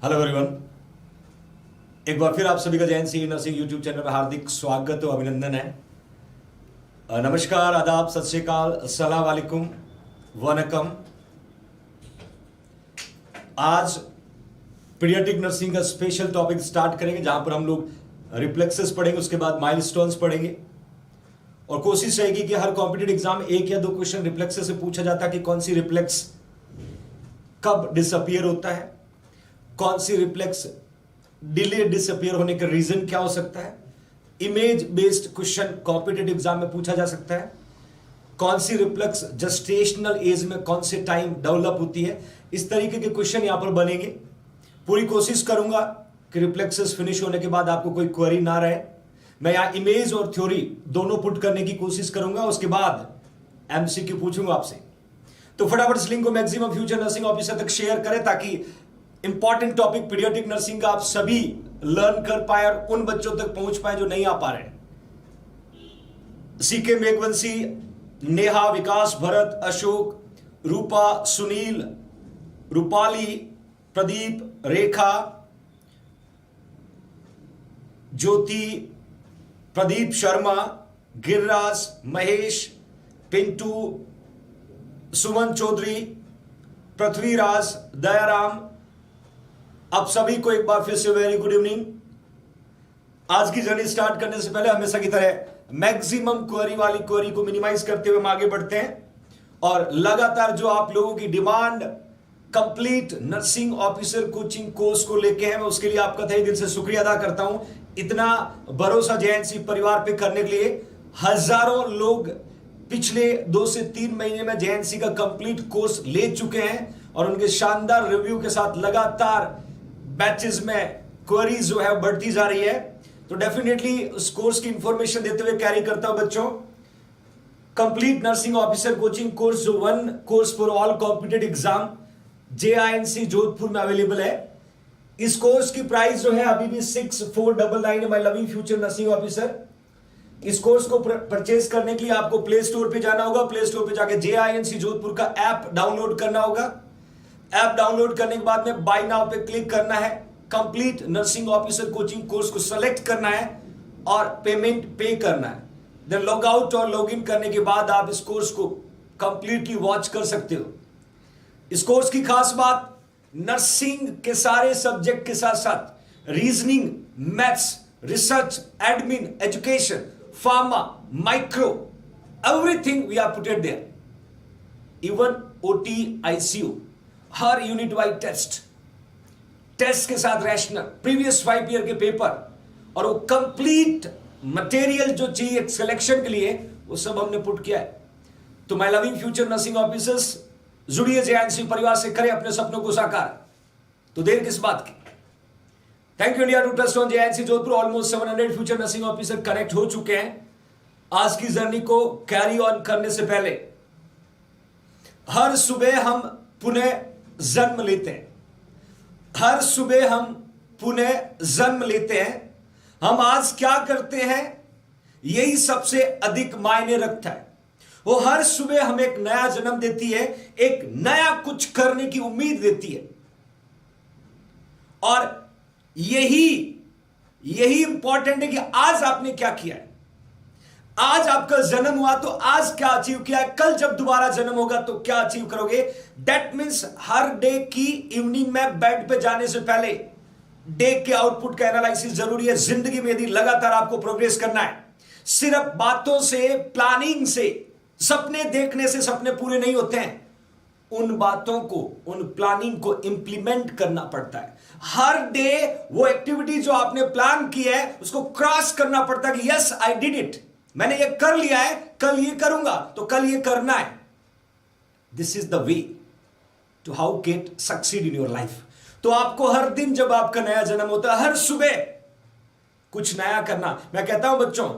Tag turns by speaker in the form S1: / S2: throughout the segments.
S1: Hello everyone, एक बार फिर आप सभी का JNC nursing YouTube channel पर हार्दिक स्वागत और अभिनंदन है। नमस्कार, आदाब, सत श्री अकाल, अस्सलाम वालेकुम, वनकम। आज पीडियाट्रिक नर्सिंग का स्पेशल टॉपिक स्टार्ट करेंगे जहां पर हम लोग रिफ्लेक्सेस पढ़ेंगे, उसके बाद माइलस्टोन्स पढ़ेंगे और कोशिश रहेगी कि हर कॉम्पिटिटिव एग्जाम में एक या दो क्वेश्चन रिफ्लेक्सेस से पूछा जाता है कि कौन सी रिफ्लेक्स कब डिसअपियर होता है, कौन सी रिफ्लेक्स डिले डिसअपियर होने का रीजन क्या हो सकता है, image based question competitive exam में पूछा जा सकता है, कौन सी रिफ्लेक्स जेस्टेशनल एज में कौन से टाइम डेवलप होती है। इस तरीके के क्वेश्चन यहां पर बनेंगे। पूरी कोशिश करूंगा कि रिफ्लेक्सेस फिनिश होने के बाद आपको कोई क्वेरी ना रहे। मैं यहां इमेज और थ्योरी दोनों पुट करने की कोशिश करूंगा, उसके बाद एमसीक्यू पूछूंगा आपसे। तो फटाफट इस लिंक को मैक्सिमम फ्यूचर नर्सिंग ऑफिसर तक शेयर करें ताकि इंपॉर्टेंट टॉपिक पीडियाट्रिक नर्सिंग का आप सभी लर्न कर पाए और उन बच्चों तक पहुंच पाए जो नहीं आ पा रहे। सीके मेघवंशी, नेहा, विकास, भरत, अशोक, रूपा, सुनील, रूपाली, प्रदीप, रेखा, ज्योति, प्रदीप शर्मा, गिरिराज, महेश, पिंटू, सुमन चौधरी, पृथ्वीराज, दयाराम, आप सभी को एक बार फिर से वेरी गुड इवनिंग। आज की जर्नी स्टार्ट करने से पहले हमेशा की तरह मैक्सिमम क्वेरी वाली क्वेरी को मिनिमाइज करते हुए हम आगे बढ़ते हैं और लगातार जो आप लोगों की demand complete nursing officer coaching course को लेके है, मैं उसके लिए आपका तहे दिल से शुक्रिया अदा करता हूं। इतना भरोसा जेएनसी परिवार पे करने के लिए हजारों लोग पिछले 2 से 3 महीने में जेएनसी का कंप्लीट कोर्स ले चुके हैं और उनके शानदार रिव्यू के साथ लगातार बैचेस में क्वेरीज जो है बढ़ती जा रही है। तो डेफिनेटली उस कोर्स की इंफॉर्मेशन देते हुए कैरी करता हूं बच्चों। Complete nursing officer coaching course जो 1 course for all competitive exam JINC Jodhpur में अवेलेबल है। इस कोर्स की प्राइस जो है अभी भी 6499 है my loving future nursing officer. इस कोर्स को परचेज करने के लिए आपको प्ले स्टोर पे जाना होगा। प्ले स्टोर पे जाके जेआईएनसी जोधपुर का ऐप डाउनलोड करना होगा। ऐप डाउनलोड करने के बाद में बाय नाउ पे क्लिक करना है, complete nursing officer coaching course को सेलेक्ट करना है और पेमेंट पे करना है। देन लॉग आउट और लॉग इन करने के बाद आप इस कोर्स को कंप्लीटली वॉच कर सकते हो। इस कोर्स की खास बात, नर्सिंग के सारे सब्जेक्ट के साथ साथ reasoning, maths, research, admin, education, pharma, micro, everything we are putted there. Even OT, ICU, हर यूनिट वाइज टेस्ट के साथ रैशनल, प्रीवियस 5 ईयर के पेपर और वो कंप्लीट मटेरियल जो चाहिए सिलेक्शन के लिए वो सब हमने पुट किया है। तो my loving future nursing officers, जुड़िए जेएनसी परिवार से, करें अपने सपनों को साकार। तो देर किस बात की। Thank you India to trust on JNC Jodhpur. Almost 700 future nursing officer connect हो चुके हैं। आज की जर्नी को कैरी ऑन करने से पहले हर सुबह हम पुनः जन्म लेते हैं। हर सुबह हम पुनः जन्म लेते हैं। हम आज क्या करते हैं यही सबसे अधिक मायने रखता है। वो हर सुबह हमें एक नया जन्म देती है, एक नया कुछ करने की उम्मीद देती है और यही इंपॉर्टेंट है कि आज आपने क्या किया है। आज आपका जन्म हुआ तो आज क्या अचीव किया है, कल जब दोबारा जन्म होगा तो क्या अचीव करोगे। दैट मीन्स हर डे की इवनिंग में बेड पे जाने से पहले डे के आउटपुट का एनालिसिस जरूरी है। जिंदगी में यदि लगातार आपको प्रोग्रेस करना है, सिर्फ बातों से, प्लानिंग से, सपने देखने से सपने पूरे नहीं होते हैं। उन बातों को, उन प्लानिंग को इंप्लीमेंट करना पड़ता है। हर डे वो एक्टिविटी जो आपने प्लान की है उसको क्रॉस करना पड़ता है कि यस आई डिड इट, मैंने ये कर लिया है, कल ये करूंगा तो कल ये करना है। This is the way to how get succeed in your life. तो आपको हर दिन जब आपका नया जन्म होता है, हर सुबह कुछ नया करना। मैं कहता हूं बच्चों,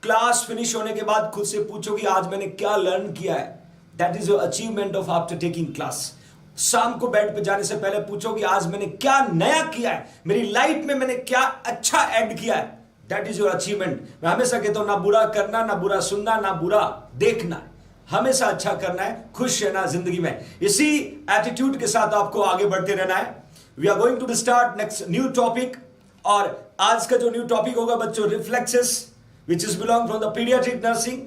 S1: क्लास फिनिश होने के बाद खुद से पूछो कि आज मैंने क्या लर्न किया है। That is your achievement of after taking class. शाम को बेड पे जाने से पहले पूछो कि आज मैंने क्या नया किया है, मेरी लाइफ में मैंने क्या अच्छा ऐड किया है। That is your achievement. मैं हमेशा कहता हूं, ना बुरा करना, ना बुरा सुनना, ना बुरा देखना, हमेशा अच्छा करना है, खुश रहना जिंदगी में। इसी एटीट्यूड के साथ आपको आगे बढ़ते रहना है। We are going to start next new topic. और आज का जो न्यू टॉपिक होगा बच्चों, reflexes which is belong from the paediatric nursing,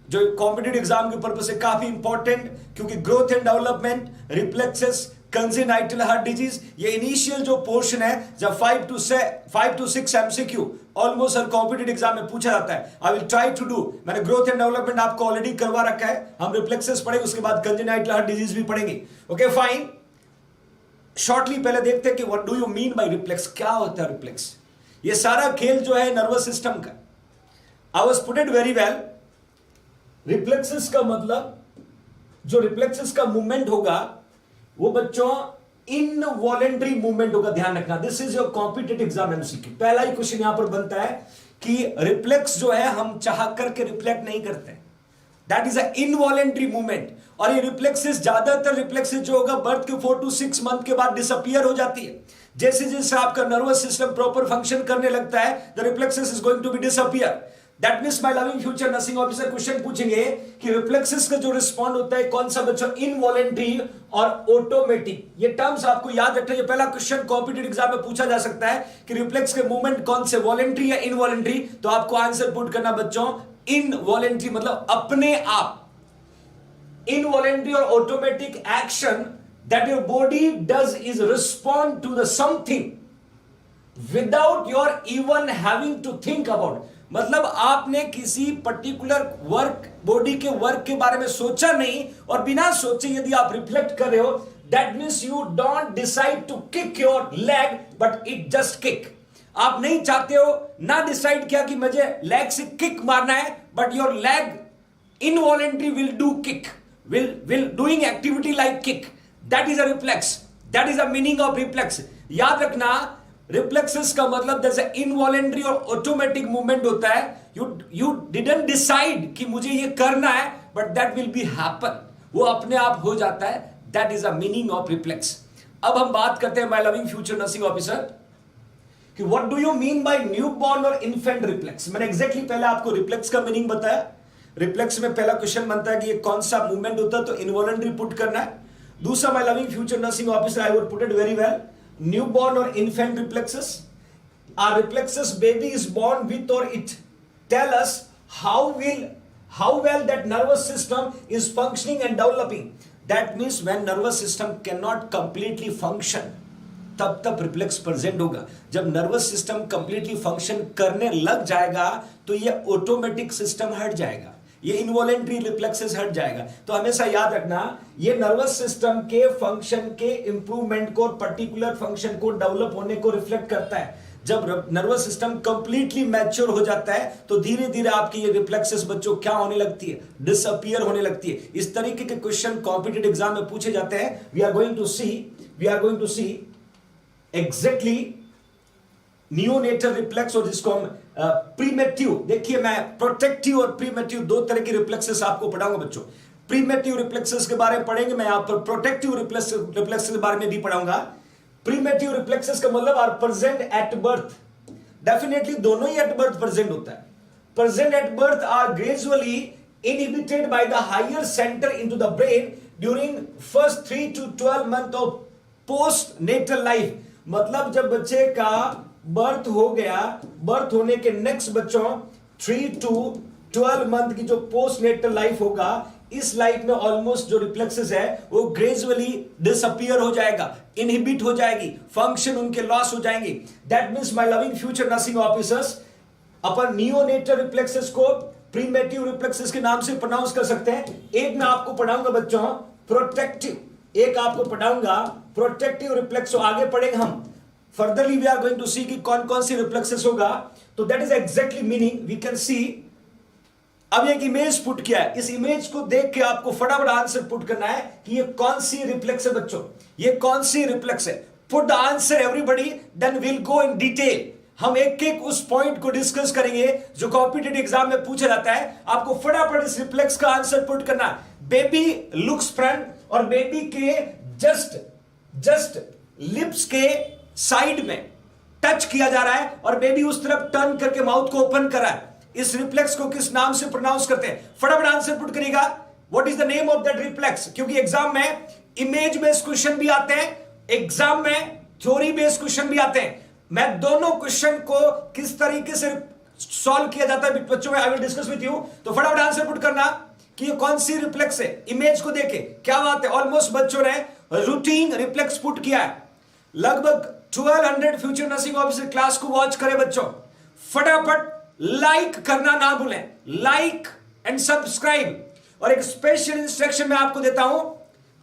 S1: जो कॉम्पिटिटिव एग्जाम के पर्पज से काफी इंपॉर्टेंट, क्योंकि growth and development, reflexes, congenital heart disease, ये इनिशियल जो पोर्शन है, जब 5 to 6 एमसीक्यू ऑलमोस्ट हर कॉम्पिटिटिव एग्जाम में पूछा जाता है। I will try to do, मैंने ग्रोथ एंड डेवलपमेंट आपको ऑलरेडी करवा रखा है, हम रिफ्लेक्सेस पढ़ेंगे, उसके बाद कंजेनाइटल हार्ट डिजीज भी पढ़ेंगे। ओके फाइन, शॉर्टली पहले देखते हैं कि what do you mean bye reflex, क्या होता है रिफ्लेक्स। ये सारा खेल जो है नर्वस सिस्टम का। I was put it very well. Reflexes का मतलब, जो रिफ्लेक्सेस का मूवमेंट होगा वो बच्चों इनवॉलेंटरी मूवमेंट होगा, ध्यान रखना। This is your competitive exam MCQ. पहला ही क्वेश्चन यहां पर बनता है कि रिफ्लेक्स जो है हम चाह करके रिफ्लेक्ट नहीं करते, that is a involuntary movement. और ये रिफ्लेक्सेस, ज्यादातर रिफ्लेक्सेस जो होगा बर्थ के 4 to 6 मंथ के बाद डिसअपियर हो जाती है। जैसे जैसे आपका नर्वस सिस्टम प्रॉपर फंक्शन करने लगता है, the reflexes is going to be disappear. That means my loving future nursing officer question पूछेंगे कि रिफ्लेक्सेस का जो रिस्पॉन्ड होता है कौन सा बच्चों, इनवॉलेंटरी और ऑटोमेटिक। ये टर्म्स आपको याद रखना। ये पहला क्वेश्चन कॉम्पिटिटिव एग्जाम में पूछा जा सकता है कि रिफ्लेक्स के मूवमेंट कौन से, वॉलेंटरी या इनवॉलेंटरी। तो आपको आंसर पुट करना बच्चों इनवॉलेंटरी, मतलब अपने आप। Involuntary or automatic action that your body does is respond to the something without your even having to think about. मतलब आपने किसी पर्टिकुलर वर्क, बॉडी के वर्क के बारे में सोचा नहीं, और बिना सोचे यदि आप रिफ्लेक्ट कर रहे हो, that means you don't decide to kick your leg but it just kick. आप नहीं चाहते हो, ना डिसाइड किया कि मुझे लेग से किक मारना है, but your leg involuntary will do kick, will doing activity like kick. That is a reflex. That is the meaning of reflex. याद रखना, reflexes का मतलब जैसे involuntary और automatic movement होता है। You didn't decide कि मुझे ये करना है, but that will be happen. वो अपने आप हो जाता है। That is the meaning of reflex. अब हम बात करते हैं my loving future nursing officer कि what do you mean by newborn और infant reflex। मैंने exactly पहले आपको reflex का meaning बताया। रिफ्लेक्स में पहला क्वेश्चन बनता है कि ये कौन सा मूवमेंट होता है, तो इनवॉलंटरी पुट करना है। दूसरा, my loving future nursing officer, I would put it very well, newborn और infant reflexes are reflexes baby is born with, और it tell us how well that nervous system is functioning and developing. That means when nervous system cannot completely function, तब reflex present होगा। जब nervous system completely function करने लग जाएगा तो ये automatic system हट जाएगा, ये इनवॉलेंटरी रिफ्लेक्सेस हट जाएगा। तो हमेशा याद रखना, ये नर्वस सिस्टम के फंक्शन के इंप्रूवमेंट को, पर्टिकुलर फंक्शन को डेवलप होने को रिफ्लेक्ट करता है। जब नर्वस सिस्टम कंप्लीटली मैच्योर हो जाता है तो धीरे धीरे आपकी ये रिफ्लेक्सेस बच्चों क्या होने लगती है, डिसअपियर होने लगती है। इस तरीके के क्वेश्चन कॉम्पिटिटिव एग्जाम में पूछे जाते हैं। We are going to see exactly neonatal reflex और जिसको हम प्रीमेटिव, देखिए मैं प्रोटेक्टिव और प्रीमेटिव दो तरह की रिफ्लेक्सेस आपको पढ़ाऊंगा बच्चों। प्रीमेटिव रिफ्लेक्सेस के बारे में पढ़ेंगे, मैं यहां पर प्रोटेक्टिव रिफ्लेक्सेस के बारे में भी पढ़ाऊंगा। प्रीमेटिव रिफ्लेक्सेस का मतलब are present at birth. Definitely दोनों ही एट बर्थ प्रेजेंट होता है। Present at birth are gradually inhibited by the higher centre into the brain during first 3 to 12 month of postnatal life. मतलब जब बच्चे का बर्थ हो गया, बर्थ होने के नेक्स्ट बच्चों 3 to 12 मंथ की जो पोस्ट नेटल लाइफ होगा, इस लाइफ में ऑलमोस्ट जो रिफ्लेक्सेस है वो ग्रेजुअली डिसअपियर हो जाएगा, इनहिबिट हो जाएगी, फंक्शन उनके लॉस हो जाएंगे। That means my loving future nursing officers, upon neonatal reflexes को प्रीमेटिव रिफ्लेक्सेस के नाम से प्रोनाउंस कर सकते हैं। एक मैं आपको पढ़ाऊंगा बच्चों प्रोटेक्टिव, एक आपको पढ़ाऊंगा प्रोटेक्टिव रिफ्लेक्स। आगे पढ़ेंगे हम furtherly, we are going to see कि कौन कौन सी रिफ्लेक्सेस होगा। तो that is exactly meaning we can see. अब एक इमेज पुट किया है, इस इमेज को देख के आपको फटाफट आंसर पुट करना है कि ये कौन सी रिफ्लेक्स है बच्चों, ये कौन सी रिफ्लेक्स है। Put the answer everybody, then will go in detail. हम एक एक उस पॉइंट को डिस्कस करेंगे जो कॉम्पिटिटिव एग्जाम में पूछा जाता है। आपको फटाफट इस रिफ्लेक्स का आंसर पुट करना। बेबी लुक्स फ्रंट, और बेबी के जस्ट लिप्स के साइड में टच किया जा रहा है, और बेबी उस तरफ टर्न करके माउथ को ओपन कर रहा है। इस रिफ्लेक्स को किस नाम से प्रोनाउंस करते हैं? फटाफट आंसर पुट करिएगा। What is the name of that reflex? क्योंकि एग्जाम में इमेज बेस्ड क्वेश्चन भी आते हैं, एग्जाम में थ्योरी बेस्ड क्वेश्चन भी आते हैं। मैं दोनों क्वेश्चन को किस तरीके से सॉल्व किया जाता है बच्चों में I will discuss with you. तो फटाफट आंसर पुट करना कि ये कौन सी रिफ्लेक्स है। इमेज को देखे क्या बात है, ऑलमोस्ट बच्चों ने रूटीन रिफ्लेक्स पुट किया है। लगभग 1200 फ्यूचर नर्सिंग ऑफिसर क्लास को वॉच करें बच्चों। फटाफट लाइक करना ना भूलें, लाइक एंड सब्सक्राइब। और एक स्पेशल इंस्ट्रक्शन मैं आपको देता हूं,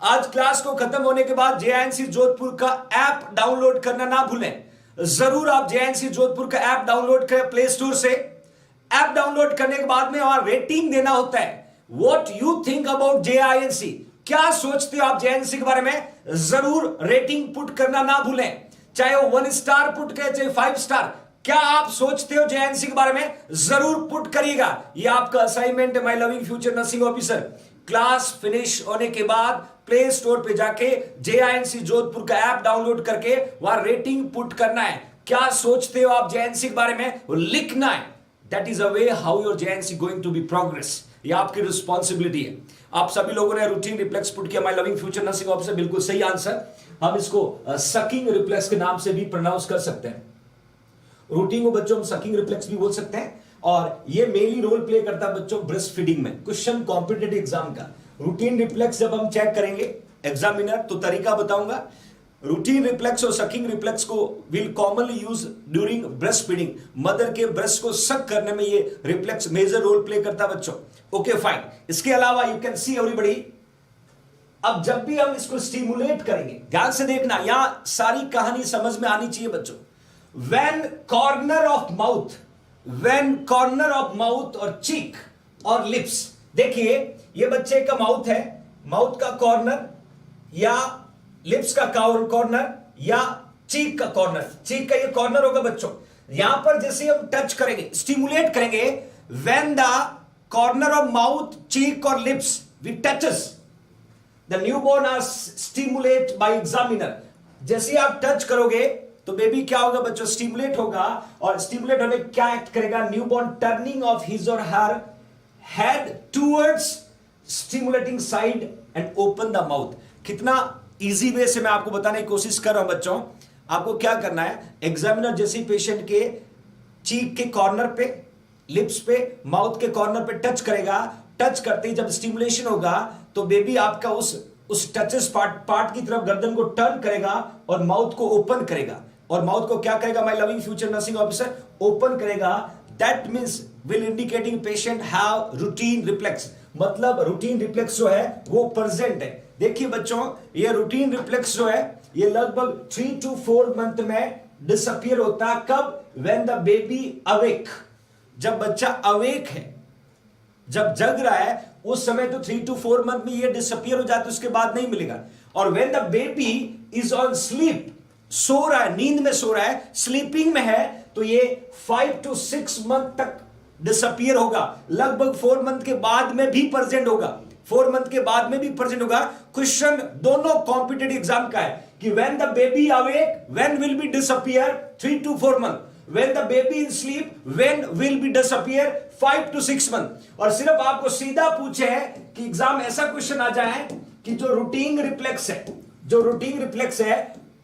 S1: आज क्लास को खत्म होने के बाद जेआईएनसी जोधपुर का ऐप डाउनलोड करना ना भूलें। जरूर आप जेआईएनसी जोधपुर का ऐप डाउनलोड करें प्ले स्टोर से। ऐप डाउनलोड करने के बाद में वहां रेटिंग देना होता है। व्हाट यू थिंक अबाउट जेआईएनसी, क्या सोचते हो आप जेआईएनसी के बारे में, जरूर रेटिंग पुट करना ना भूलें। चाहे वो 1 स्टार पुट करें चाहे 5 स्टार, क्या आप सोचते हो जेएनसी के बारे में, जरूर पुट करिएगा। ये आपका असाइनमेंट है my loving future nursing officer. Class finish होने के बाद प्ले स्टोर पे जाके जेएनसी जोधपुर का ऐप डाउनलोड करके वहां रेटिंग पुट करना है। क्या सोचते हो आप जेएनसी के बारे में, वो लिखना है। That is a way how your JNC going to be progress. ये आपकी रिस्पॉन्सिबिलिटी है। आप सभी लोगों ने रूटीन रिफ्लेक्स पुट किया, my loving future nursing officer, बिल्कुल सही आंसर। हम इसको सकिंग रिफ्लेक्स के नाम से भी प्रोनाउंस कर सकते हैं। रूटीन को बच्चों हम सकिंग रिफ्लेक्स भी बोल सकते हैं। और ये मेनली रोल प्ले करता है बच्चों ब्रेस्ट फीडिंग में। क्वेश्चन कॉम्पिटिटिव एग्जाम का रूटीन रिफ्लेक्स जब हम चेक करेंगे एग्जामिनर, तो तरीका बताऊंगा। रूटीन रिफ्लेक्स और सकिंग रिफ्लेक्स को will commonly use during breast feeding. Mother के ब्रेस्ट को सक करने में ये रिफ्लेक्स मेजर रोल प्ले करता है बच्चों। Okay fine. इसके अलावा यू कैन सी एवरीबॉडी, अब जब भी हम इसको स्टिमुलेट करेंगे, ध्यान से देखना, यहां सारी कहानी समझ में आनी चाहिए बच्चों। When corner of mouth और cheek और lips, देखिए ये बच्चे का माउथ है, माउथ का कॉर्नर या लिप्स का कॉर्नर या चीक का कॉर्नर, चीक का ये कॉर्नर होगा बच्चों। यहां पर जैसे हम टच करेंगे, स्टिमुलेट करेंगे, when the corner of mouth, cheek और lips we touches, the newborn are stimulated by examiner। जैसे आप टच करोगे तो बेबी क्या होगा बच्चों, स्टिमुलेट होगा। और स्टिमुलेट होने क्या एक्ट करेगा, न्यूबॉर्न टर्निंग ऑफ हिज और हर head towards stimulating side and open the mouth. कितना इजी वे से मैं आपको बताने की कोशिश कर रहा हूं बच्चों। आपको क्या करना है, एग्जामिनर जैसे पेशेंट के चीक के कॉर्नर पे, लिप्स पे, माउथ के कॉर्नर पे टच करेगा, टच करते ही जब स्टिमुलेशन होगा तो बेबी आपका उस टचेस पार्ट की तरफ गर्दन को टर्न करेगा और माउथ को ओपन करेगा। और माउथ को क्या करेगा, my loving future nursing officer, open करेगा। That means will indicating patient have routine reflex, मतलब रूटीन रिफ्लेक्स जो है वो प्रेजेंट है। देखिए बच्चों, ये रूटीन रिफ्लेक्स जो है ये लगभग 3 to 4 मंथ में डिसअपियर होता है। कब, व्हेन द बेबी अवेक, जब बच्चा अवेक है, जब जग रहा है उस समय तो 3 to 4 मंथ में ये डिसअपियर हो जाता है, उसके बाद नहीं मिलेगा। और when the baby is on sleep, सो रहा है, नींद में सो रहा है, स्लीपिंग में है, तो ये 5 to 6 मंथ तक डिसअपियर होगा। लगभग 4 मंथ के बाद में भी प्रेजेंट होगा, 4 मंथ के बाद में भी प्रेजेंट होगा। क्वेश्चन दोनों कॉम्पिटिटिव एग्जाम का है कि when the baby awake, when will be disappear 3 to 4 month, when the baby in sleep, when will be disappear 5 to 6 month। और सिर्फ आपको सीधा पूछे कि एग्जाम ऐसा क्वेश्चन आ जाए कि जो रूटीन रिफ्लेक्स है, जो रूटीन रिफ्लेक्स है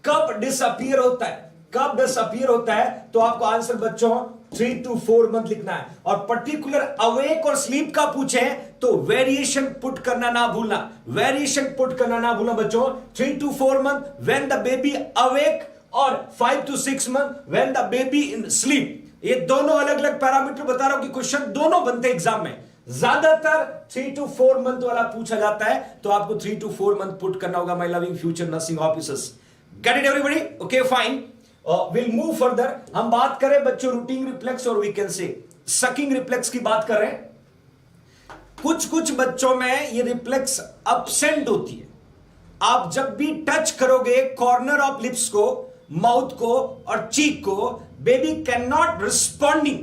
S1: कब डिसअपियर होता है, कब डिसअपियर होता है, तो आपको आंसर बच्चों 3 to 4 मंथ लिखना है। और पर्टिकुलर अवेक और स्लीप का पूछे तो वेरिएशन पुट करना ना भूलना, वेरिएशन पुट करना ना भूलना बच्चों। 3 to 4 month when the baby awake और 5 to 6 month when the baby in sleep. ये दोनों अलग अलग पैरामीटर बता रहा हूं कि क्वेश्चन दोनों बनते हैं एग्जाम में। ज्यादातर 3 to 4 मंथ वाला पूछा जाता है, तो आपको 3 to 4 मंथ पुट करना होगा my loving future nursing officers. Get it everybody? Okay fine, will move further. हम बात करें बच्चों रूटीन रिफ्लेक्स और we can say sucking reflex की बात कर रहे हैं। कुछ बच्चों में ये रिफ्लेक्स अब्सेंट होती है। आप जब भी टच करोगे कॉर्नर ऑफ लिप्स को, माउथ को और चीक को, बेबी कैन नॉट रिस्पॉन्डिंग,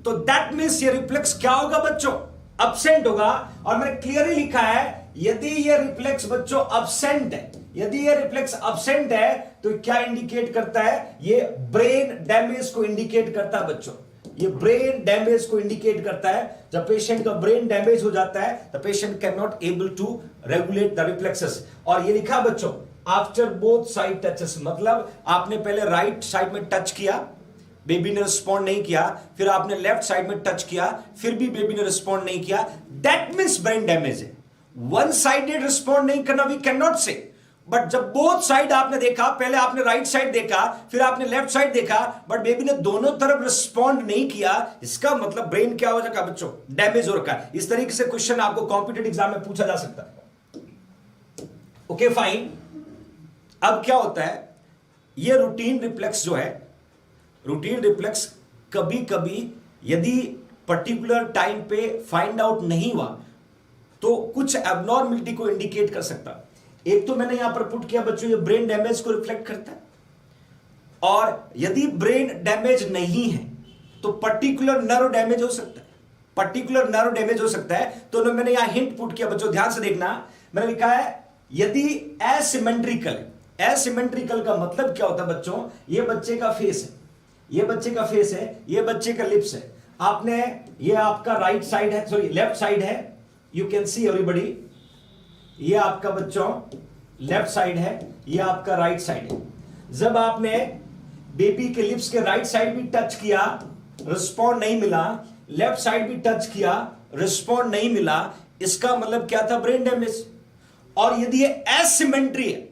S1: तो दैट मीन्स ये रिफ्लेक्स क्या होगा बच्चों, अब्सेंट होगा। और मैंने क्लियरली लिखा है यदि ये रिफ्लेक्स बच्चों अब्सेंट है, यदि ये रिफ्लेक्स अब्सेंट है तो क्या इंडिकेट करता है, ये ब्रेन डैमेज को इंडिकेट करता है बच्चों। ये ब्रेन डैमेज को इंडिकेट करता है। जब पेशेंट का ब्रेन डैमेज हो जाता है the patient can not able to regulate the reflexes. और ये लिखा बच्चों आफ्टर बोथ साइड टचेस, मतलब आपने पहले राइट साइड में टच किया, बेबी ने रिस्पॉन्ड नहीं किया, फिर आपने लेफ्ट साइड में टच किया, फिर भी बेबी ने रिस्पॉन्ड नहीं किया, दैट मींस ब्रेन डैमेज है। वन साइडेड रिस्पॉन्ड नहीं करना वी कैन नॉट से, बट जब बोथ साइड आपने देखा, पहले आपने राइट साइड देखा, फिर आपने लेफ्ट साइड देखा, बट बेबी ने दोनों तरफ रिस्पॉन्ड नहीं किया, इसका मतलब ब्रेन क्या हो जाएगा बच्चों, डैमेज हो रखा है। इस तरीके से क्वेश्चन आपको कॉम्पिटिटिव एग्जाम में पूछा जा सकता है। Okay fine. अब क्या होता है, ये रूटीन रिफ्लेक्स जो है, रूटीन रिफ्लेक्स कभी कभी यदि पर्टिकुलर टाइम पे फाइंड आउट नहीं हुआ तो कुछ एबनॉर्मलिटी को इंडिकेट कर सकता है। एक तो मैंने यहां पर पुट किया बच्चों, ये ब्रेन डैमेज को रिफ्लेक्ट करता है, और यदि ब्रेन डैमेज नहीं है तो पर्टिकुलर नर्व डैमेज हो सकता है, पर्टिकुलर नर्व डैमेज हो सकता है। तो मैंने यहां हिंट पुट किया बच्चों, ध्यान से देखना, मैंने लिखा है यदि एसिमेट्रिकल, एसिमेट्रिकल का मतलब क्या होता है बच्चों, ये बच्चे का फेस है, ये बच्चे का फेस है, ये बच्चे का लिप्स है, आपने, ये आपका राइट साइड है, सॉरी लेफ्ट साइड है, यू कैन सी एवरीबॉडी, ये आपका बच्चों लेफ्ट साइड है, ये आपका राइट साइड है। जब आपने बेबी के लिप्स के राइट साइड भी टच किया, रिस्पॉन्ड नहीं मिला, लेफ्ट साइड भी टच किया, रिस्पॉन्ड नहीं मिला, इसका मतलब क्या था, ब्रेन डैमेज। और यदि ये एसिमेट्री है,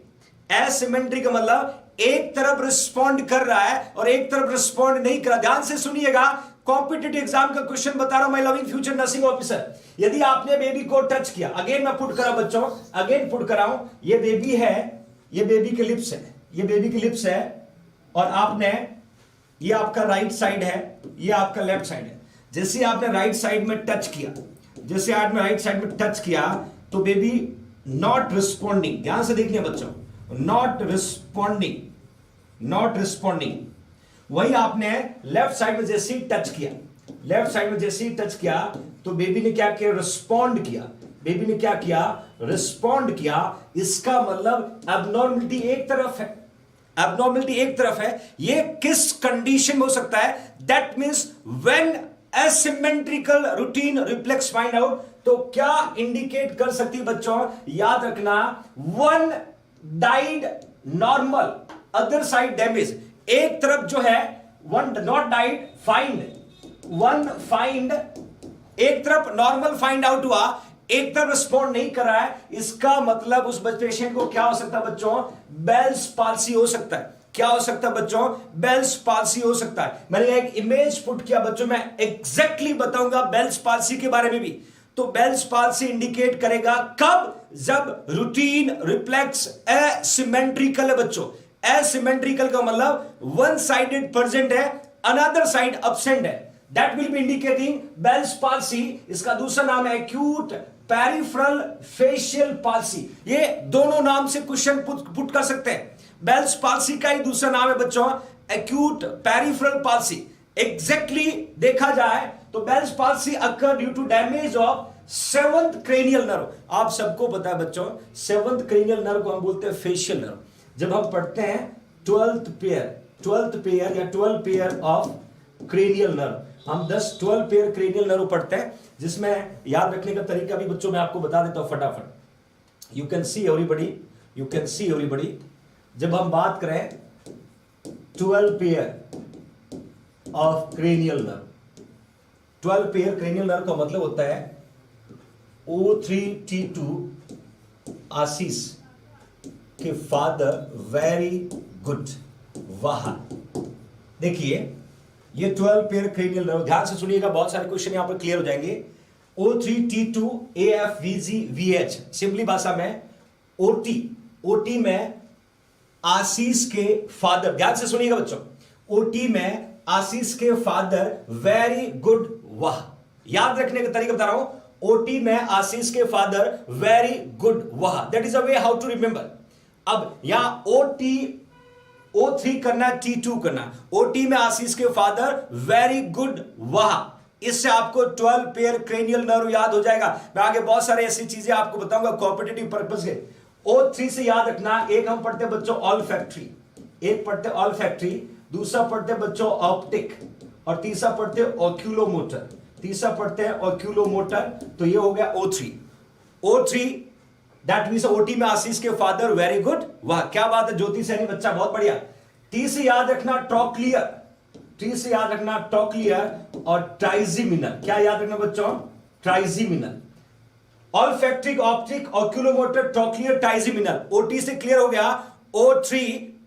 S1: एसिमेट्री का मतलब एक तरफ रिस्पॉन्ड कर रहा है और एक तरफ रिस्पॉन्ड नहीं कर रहा। ध्यान से सुनिएगा, कॉम्पिटिटिव एग्जाम का क्वेश्चन बता रहा हूं, my loving future nursing officer. यदि आपने बेबी को टच किया, अगेन मैं पुट करा बच्चों, अगेन पुट कराऊं, ये बेबी है, ये बेबी के लिप्स है, ये बेबी के लिप्स है, और आपने, ये आपका राइट साइड है, ये आपका लेफ्ट साइड है। जैसे आपने राइट साइड में टच किया, जैसे आपने राइट साइड में टच किया, तो बेबी नॉट रिस्पॉन्डिंग, ध्यान से देखिए बच्चों, नॉट रिस्पॉन्डिंग, नॉट रिस्पॉन्डिंग। वही आपने लेफ्ट साइड में जैसे ही टच किया, लेफ्ट साइड में जैसे ही टच किया, तो बेबी ने क्या किया, रिस्पॉन्ड किया, बेबी ने क्या किया, रिस्पॉन्ड किया। इसका मतलब एबनॉर्मलिटी एक तरफ है, एबनॉर्मलिटी एक तरफ है। ये किस कंडीशन में हो सकता है, that means when asymmetrical routine reflex find out, तो क्या इंडिकेट कर सकती है बच्चों, याद रखना, one died normal, other side damage. एक तरफ जो है one not died, find, one find, एक तरफ नॉर्मल फाइंड आउट हुआ, एक तरफ रिस्पॉन्ड नहीं कर रहा है, इसका मतलब उस पेशेंट को क्या हो सकता है बच्चों, बेल्स पाल्सी हो सकता है। क्या हो सकता है बच्चों, बेल्स पाल्सी हो सकता है। मैंने एक इमेज पुट किया बच्चों, मैं एग्जैक्टली बताऊंगा बेल्स पाल्सी के बारे में भी। तो बेल्स पाल्सी इंडिकेट करेगा कब, जब रूटीन रिफ्लेक्स एसिमेट्रिकल है बच्चों। एसिमेट्रिकल का मतलब वन साइडेड प्रेजेंट है, अनदर साइड एब्सेंट है, that will be indicating Bell's palsy. इसका दूसरा नाम है एक्यूट पेरिफेरल फेशियल पाल्सी। ये दोनों नाम से क्वेश्चन पुट कर सकते हैं। बेल्स पाल्सी का ही दूसरा नाम है बच्चों एक्यूट पेरिफेरल पाल्सी। एग्जैक्टली देखा जाए तो Bell's palsy occur due to damage of seventh cranial nerve. आप सबको पता है बच्चों, सेवंथ क्रेनियल नर्व को हम बोलते हैं फेशियल नर्व। जब हम पढ़ते हैं 12th पेयर या 12 पेयर ऑफ क्रेनियल नर्व, हम 12 पेयर क्रेनियल नर्व पढ़ते हैं, जिसमें याद रखने का तरीका भी बच्चों मैं आपको बता देता हूं फटाफट। You can see everybody, you can see everybody, जब हम बात करें 12 pair of cranial nerve, 12 pair cranial nerve का मतलब होता है O3T2 आशीष के फादर वेरी गुड वाह। देखिए ये 12 पेयर क्रेनियल नर्व, ध्यान से सुनिएगा, बहुत सारे क्वेश्चन यहां पर क्लियर हो जाएंगे। O3T2 AFVGVH, सिंपली भाषा में ओटी में आशीष के फादर, ध्यान से सुनिएगा बच्चों, ओटी में आशीष के फादर वेरी गुड वाह। याद रखने का तरीका बता रहा हूं, ओटी में आशीष के फादर वेरी गुड वाह, that is a way how to remember. अब यहां O3 करना, T2 करना, ओटी में आशीष के फादर वेरी गुड वाह, इससे आपको 12 पेयर क्रेनियल नर्व याद हो जाएगा। मैं आगे बहुत सारे ऐसी चीजें आपको बताऊंगा कॉम्पिटिटिव पर्पस के। O3 से याद रखना, एक हम पढ़ते बच्चों ऑल फैक्ट्री, एक पढ़ते ऑल फैक्ट्री, दूसरा पढ़ते बच्चों ऑप्टिक, और तीसरा पढ़ते ऑक्यूलोमोटर, तीसरा पढ़ते हैं ऑक्यूलोमोटर। तो ये हो गया O3। दैट मींस ओटी में आशीष के फादर, वेरी गुड, वाह क्या बात है ज्योति सैनी बच्चा, बहुत बढ़िया। टी से याद रखना ट्रॉक्लियर, टी से याद रखना ट्रॉक्लियर और ट्राइजीमिनल, क्या याद रखना बच्चों, ट्राइजीमिनल। ऑल्फैक्टिक, ऑप्टिक, ऑक्यूलोमोटर, ट्रॉक्लियर, ट्राइजीमिनल। ओटी से क्लियर हो गया, O3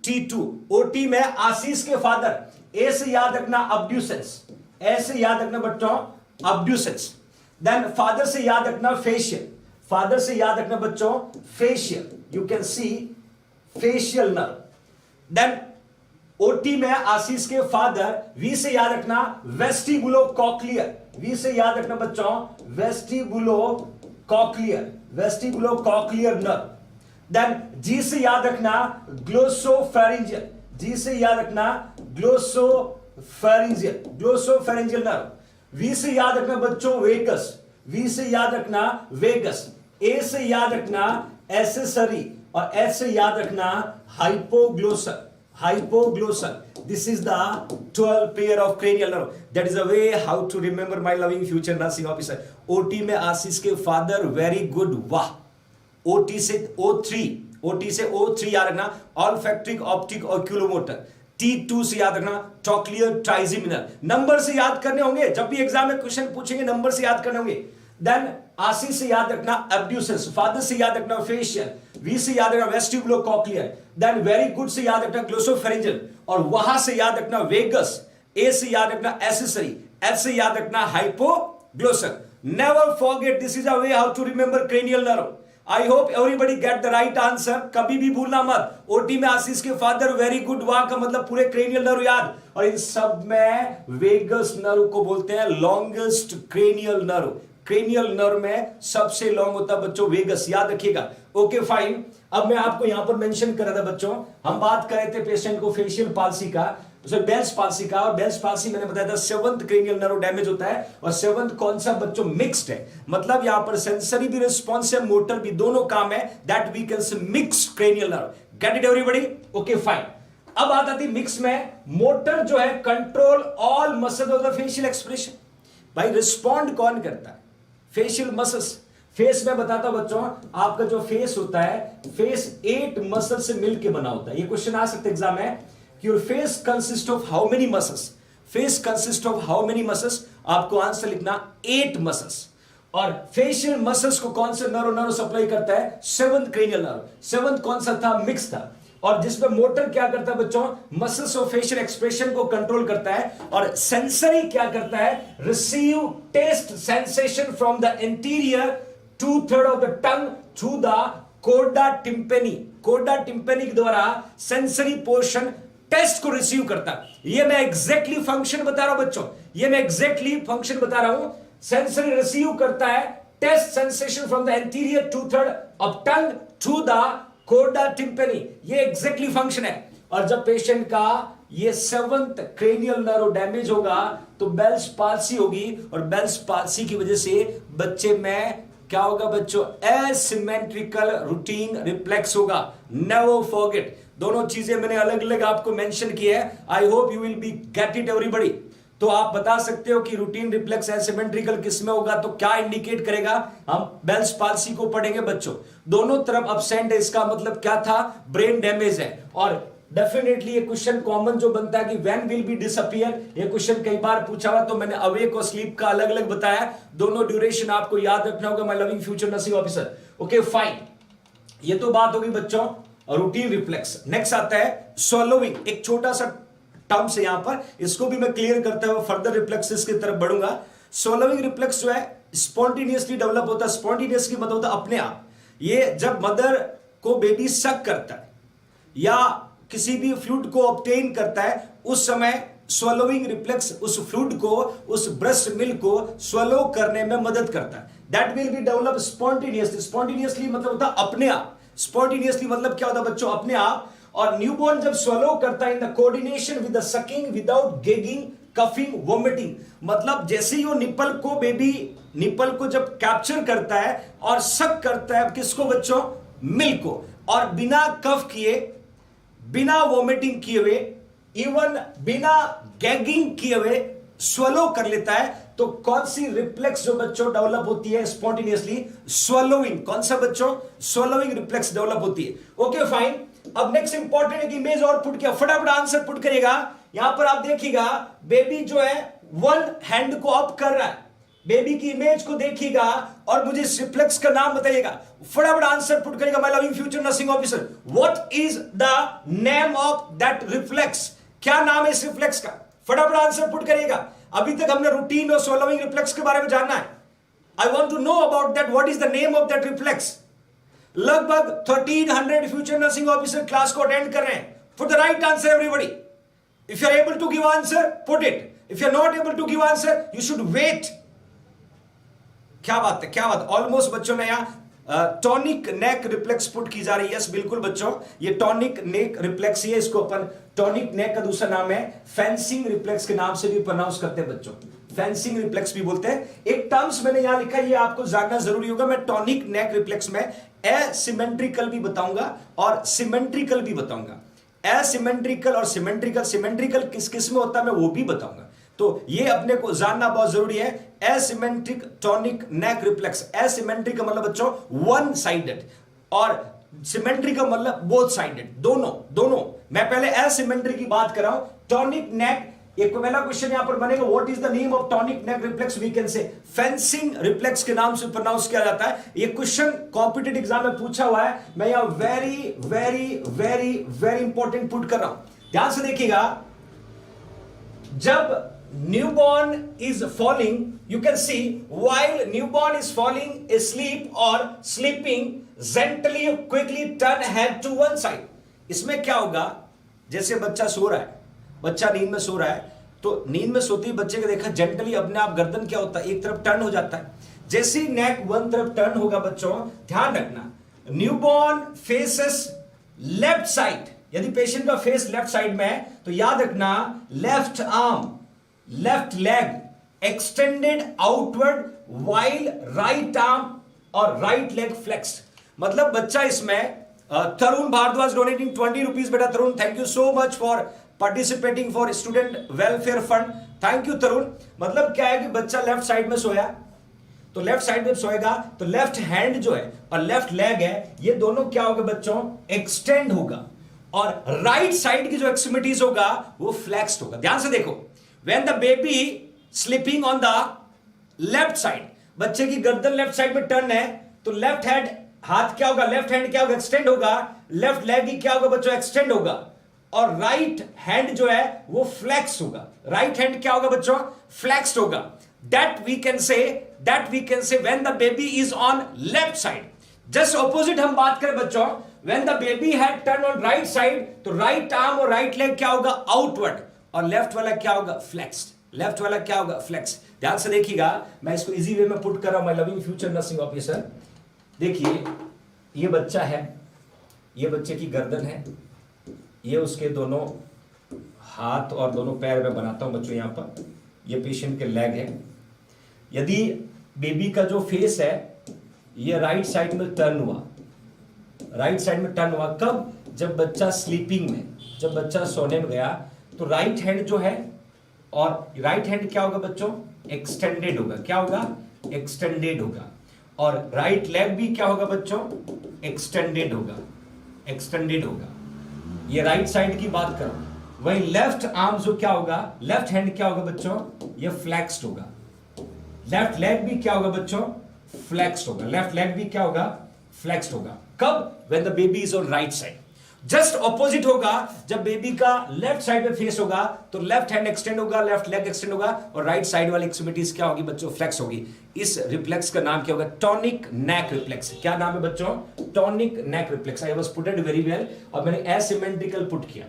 S1: T2। ओटी में आशीष के फादर, ए से याद रखना अब्ड्यूसेंस, ए से याद रखना बच्चों अब्ड्यूसेंस। देन फादर से याद रखना फेशियल, फादर से याद रखना बच्चों facial, you can see facial nerve. Then OT में आशीष के फादर, वी से याद रखना वेस्टिबुलो कॉक्लियर, वी से याद रखना बच्चों वेस्टिबुलो कॉक्लियर, वेस्टिबुलो कॉक्लियर नर्व। देन जी से याद रखना ग्लोसोफेरिंजियल, जी से याद रखना ग्लोसोफेरिंजियल, ग्लोसोफेरिंजियल नर्व। वी से याद रखना बच्चों वेगस, वी से याद रखना वेगस। ए से याद रखना एसेसरी और एच से याद रखना hypoglossal, hypoglossal. This is the 12 pair of cranial nerve. That is a way how to remember my loving future nursing officer. OT में आशीष के फादर, वेरी गुड, वाह। OT से O3, OT से O3 याद रखना ऑल्फैक्टिक, ऑप्टिक, ऑक्यूलोमोटर। T2 से याद रखना ट्रॉक्लियर, ट्राइजीमिनल। नंबर से याद करने होंगे, जब भी एग्जाम में क्वेश्चन पूछेंगे नंबर से याद करने होंगे। देन आशीष से याद रखना एब्ड्यूसेंस, फादर से याद रखना फेशियल, वी से याद रखना वेस्टिबुलो कॉक्लियर। देन वेरी गुड से याद रखना ग्लोसोफेरिंजियल और वहां से याद रखना वेगस। ए से याद रखना एसेसरी, एच से याद रखना hypoglossal. Never forget, this is a way how to remember cranial nerve. I hope everybody get the right answer, कभी भी भूलना मत। ओटी में आशीष के फादर, वेरी गुड, वहां का मतलब पूरे क्रेनियल नर्व याद। और इन सब में वेगस नर्व को बोलते हैं longest cranial nerve. Cranial nerve में सबसे लॉन्ग होता है बच्चों वेगस, याद रखिएगा। ओके फाइन, अब मैं आपको यहां पर मेंशन कर रहा था बच्चों, हम बात कर रहे थे पेशेंट को फेशियल पाल्सी का, बेल्स पाल्सी का। और बेल्स पाल्सी मैंने बताया था 7th क्रेनियल नर्व डैमेज होता है और 7th कौन सा बच्चों मिक्स्ड है, मतलब यहां पर सेंसरी भी रिस्पॉन्स है, मोटर भी, दोनों काम है। That we can say mixed cranial nerve. Get it everybody? Okay fine. अब आता थी मिक्स में, मोटर जो है control all muscle of the facial expression. भाई रिस्पॉन्ड कौन करता है? Facial muscles. फेस में बताता हूं बच्चों, आपका जो फेस होता है, फेस 8 मसल से मिलकर बना होता है। ये क्वेश्चन आ सकता है एग्जाम में, your face consist of how many muscles, face consist of how many muscles, आपको आंसर लिखना 8 मसल्स। और फेशियल मसल्स को कौन से नर्व सप्लाई करता है? 7th cranial nerve. 7th कौन सा था? मिक्स था। और जिसमें मोटर क्या करता है बच्चों? मसल्स ऑफ फेशियल एक्सप्रेशन को कंट्रोल करता है। और सेंसरी क्या करता है? Receive taste sensation from the interior 2/3 of the tongue through the कोडा टिम्पेनी। कोडा टिम्पेनी के द्वारा सेंसरी पोर्शन टेस्ट को रिसीव करता है। ये मैं एग्जैक्टली फंक्शन बता रहा हूं बच्चों, ये मैं एग्जैक्टली फंक्शन बता रहा हूं। सेंसरी रिसीव करता है taste sensation from the interior 2/3 of tongue through the कोडा टिम्पेनी, ये एग्जैक्टली फंक्शन है। और जब पेशेंट का ये 7th क्रेनियल नर्व डैमेज होगा तो बेल्स पाल्सी होगी, और बेल्स पाल्सी की वजह से बच्चे में क्या होगा बच्चों? एसिमेट्रिकल रूटीन रिफ्लेक्स होगा। नेवर फॉरगेट, दोनों चीजें मैंने अलग अलग आपको मेंशन की है। I hope you will be gate it everybody. तो आप बता सकते हो कि रूटीन रिफ्लेक्स एसिमेट्रिकल किसमें होगा, तो क्या इंडिकेट करेगा? हम बेल्स पाल्सी को पढ़ेंगे बच्चों। दोनों तरफ अब्सेंट है, इसका मतलब क्या था? ब्रेन डैमेज है। और डेफिनेटली ये क्वेश्चन कॉमन जो बनता है कि व्हेन विल बी डिसअपियर, ये क्वेश्चन कई बार पूछा हुआ, तो मैंने अवेक और स्लीप का अलग अलग बताया। दोनों ड्यूरेशन आपको याद रखना होगा, my loving future nursing officer. Okay fine, ये तो बात होगी बच्चों रूटीन रिफ्लेक्स। नेक्स्ट आता है स्वॉलोइंग, एक छोटा सा टर्म्स है यहां पर, इसको भी मैं क्लियर करते हुए फर्दर रिफ्लेक्सेस की तरफ बढ़ूंगा। स्वॉलोइंग रिफ्लेक्स जो है स्पॉन्टेनियसली डेवलप होता है। स्पॉन्टेनियसली मतलब होता है अपने आप। ये जब मदर को बेबी सक करता है या किसी भी फ्लूइड को ऑब्टेन करता है, उस समय स्वॉलोइंग रिफ्लेक्स उस फ्लूइड को, उस ब्रेस्ट मिल्क को स्वॉलो करने में मदद करता है। That will be develop spontaneously. Spontaneously मतलब होता है अपने आप। स्पॉन्टेनियसली मतलब क्या होता है बच्चों? अपने आप। और न्यूबॉर्न जब स्वलो करता है in the coordination with the sucking without gagging, coughing, vomiting, मतलब जैसे ही वो निपल को, बेबी निपल को जब कैप्चर करता है और सक करता है किसको बच्चों? मिल्क को, और बिना कफ किए, बिना वोमिटिंग किए हुए, इवन बिना गैगिंग किए हुए स्वलो कर लेता है, तो कौन सी रिफ्लेक्स जो बच्चों डेवलप होती है स्पॉन्टेनियसली? स्वलोइंग। कौन सा बच्चों? स्वलोइंग रिफ्लेक्स डेवलप होती है। Okay fine. अब नेक्स्ट इंपॉर्टेंट एक इमेज और पुट किया, फटाफट आंसर पुट करेगा। यहां पर आप देखिएगा बेबी जो है वन हैंड को अप कर रहा है, बेबी की इमेज को देखिएगा और मुझे इस रिफ्लेक्स का नाम बताइएगा, फटाफट आंसर पुट करेगा my loving future nursing officer. What is the name of that reflex? क्या नाम है इस रिफ्लेक्स का? फटाफट आंसर पुट करिएगा। अभी तक हमने रूटीन और स्वलोइंग रिफ्लेक्स के बारे में जानना है। I want to know about that, what is the name of that reflex. लगभग 1300 फ्यूचर नर्सिंग ऑफिसर क्लास को अटेंड कर रहे हैं। Put the right answer everybody. If you are able to give answer put it, if you are not able to give answer you should wait. क्या बात है, क्या बात। ऑलमोस्ट बच्चों ने यहां टॉनिक नेक रिफ्लेक्स पुट की जा रही है। यस बिल्कुल बच्चों, ये टॉनिक नेक रिफ्लेक्स ही है। इसको अपन टॉनिक नेक का दूसरा नाम है फेंसिंग रिफ्लेक्स के नाम से भी प्रोनाउंस करते हैं बच्चों, फेंसिंग रिफ्लेक्स भी बोलते हैं। एक टर्म्स मैंने यहां लिखा है, ये आपको जानना जरूरी होगा। मैं टॉनिक नेक रिफ्लेक्स में एसिमेट्रिकल भी बताऊंगा और सिमेट्रिकल भी बताऊंगा। एसिमेट्रिकल और सिमेट्रिकल, सिमेट्रिकल किस किस में होता है मैं वो भी बताऊंगा। तो ये अपने को जानना बहुत जरूरी है। Asymmetric tonic neck reflex, asymmetric का मतलब बच्चों वन साइडेड और सिमेट्रिक का मतलब बोथ साइडेड, दोनों दोनों। मैं पहले एसिमेट्रिक की बात कर रहा हूं। टॉनिक नेक, एक पहला क्वेश्चन यहां पर बनेगा, what is the name of tonic neck reflex? We can say fencing reflex के नाम से प्रोनाउंस किया जाता है। ये क्वेश्चन कॉम्पिटिटिव एग्जाम में पूछा हुआ है। मैं यहां very very very very important put कर रहा हूं, ध्यान से देखिएगा। जब newborn is falling, you can see while newborn is falling asleep or sleeping, gently quickly turn head to one side. इसमें क्या होगा, जैसे बच्चा सो रहा है, बच्चा नींद में सो रहा है, तो नींद में सोते ही बच्चे को देखा जेंटली अपने आप गर्दन क्या होता है, एक तरफ टर्न हो जाता है। जैसे ही नेक वन तरफ टर्न होगा बच्चों, ध्यान रखना, न्यूबॉर्न फेसेस लेफ्ट साइड। यदि पेशेंट का फेस लेफ्ट साइड में है तो याद रखना left arm, left leg extended outward while right arm और राइट लेग फ्लेक्स्ड। मतलब बच्चा इसमें तरुण भारद्वाज डोनेटिंग 20 रुपीज। बेटा Tarun, thank you so much for participating for student welfare fund. Thank you Tarun. मतलब क्या है कि बच्चा लेफ्ट साइड में सोया, तो लेफ्ट साइड में सोएगा तो लेफ्ट हैंड जो है और लेफ्ट लेग है, ये दोनों क्या होगा बच्चों, एक्सटेंड होगा, और राइट साइड की जो एक्सट्रीमिटीज होगा वो फ्लेक्स्ड होगा। ध्यान से देखो, when the baby sleeping on the left side, बच्चे की गर्दन लेफ्ट साइड में टर्न है, तो लेफ्ट हैंड, हाथ क्या होगा, लेफ्ट हैंड क्या होगा, एक्सटेंड होगा, लेफ्ट लेग ही क्या होगा बच्चों, एक्सटेंड होगा, और राइट हैंड जो है वो फ्लेक्स होगा। राइट हैंड क्या होगा बच्चों, फ्लेक्स्ड होगा। That we can say when the baby is on left side. Just opposite हम बात करें बच्चों, when the baby had turn on right side, तो राइट आर्म और राइट लेग क्या होगा, आउटवर्ड, और लेफ्ट वाला क्या होगा, फ्लेक्स्ड। लेफ्ट वाला क्या होगा, फ्लेक्स। ध्यान से देखिएगा, मैं इसको इजी वे में पुट कर रहा हूं, my loving future nursing officer. देखिए ये बच्चा है, ये बच्चे की गर्दन है, ये उसके दोनों हाथ और दोनों पैर में बनाता हूं बच्चों, यहां पर ये पेशेंट के लेग है। यदि बेबी का जो फेस है ये राइट साइड में टर्न हुआ, राइट साइड में टर्न हुआ कब, जब बच्चा स्लीपिंग में, जब बच्चा सोने में गया, तो राइट हैंड जो है, और राइट हैंड क्या होगा बच्चों, एक्सटेंडेड होगा। क्या होगा, एक्सटेंडेड होगा, और राइट लेग भी क्या होगा बच्चों, एक्सटेंडेड होगा, एक्सटेंडेड होगा। ये राइट साइड की बात कर रहा हूं। वही लेफ्ट आर्म जो क्या होगा, लेफ्ट हैंड क्या होगा बच्चों, ये फ्लेक्स्ड होगा। लेफ्ट लेग भी क्या होगा बच्चों, फ्लेक्स्ड होगा। लेफ्ट लेग भी क्या होगा, फ्लेक्स्ड होगा। कब, when the baby is on right side. Just opposite होगा, जब बेबी का लेफ्ट साइड में फेस होगा तो लेफ्ट हैंड एक्सटेंड होगा, लेफ्ट लेग एक्सटेंड होगा, और राइट साइड वाली एक्सट्रीमिटीज क्या होगी बच्चों, फ्लेक्स होगी। इस रिफ्लेक्स का नाम क्या होगा, टॉनिक नेक रिफ्लेक्स। क्या नाम है बच्चों, tonic neck reflex. I was putted very well, और मैंने एसिमेट्रिकल पुट किया,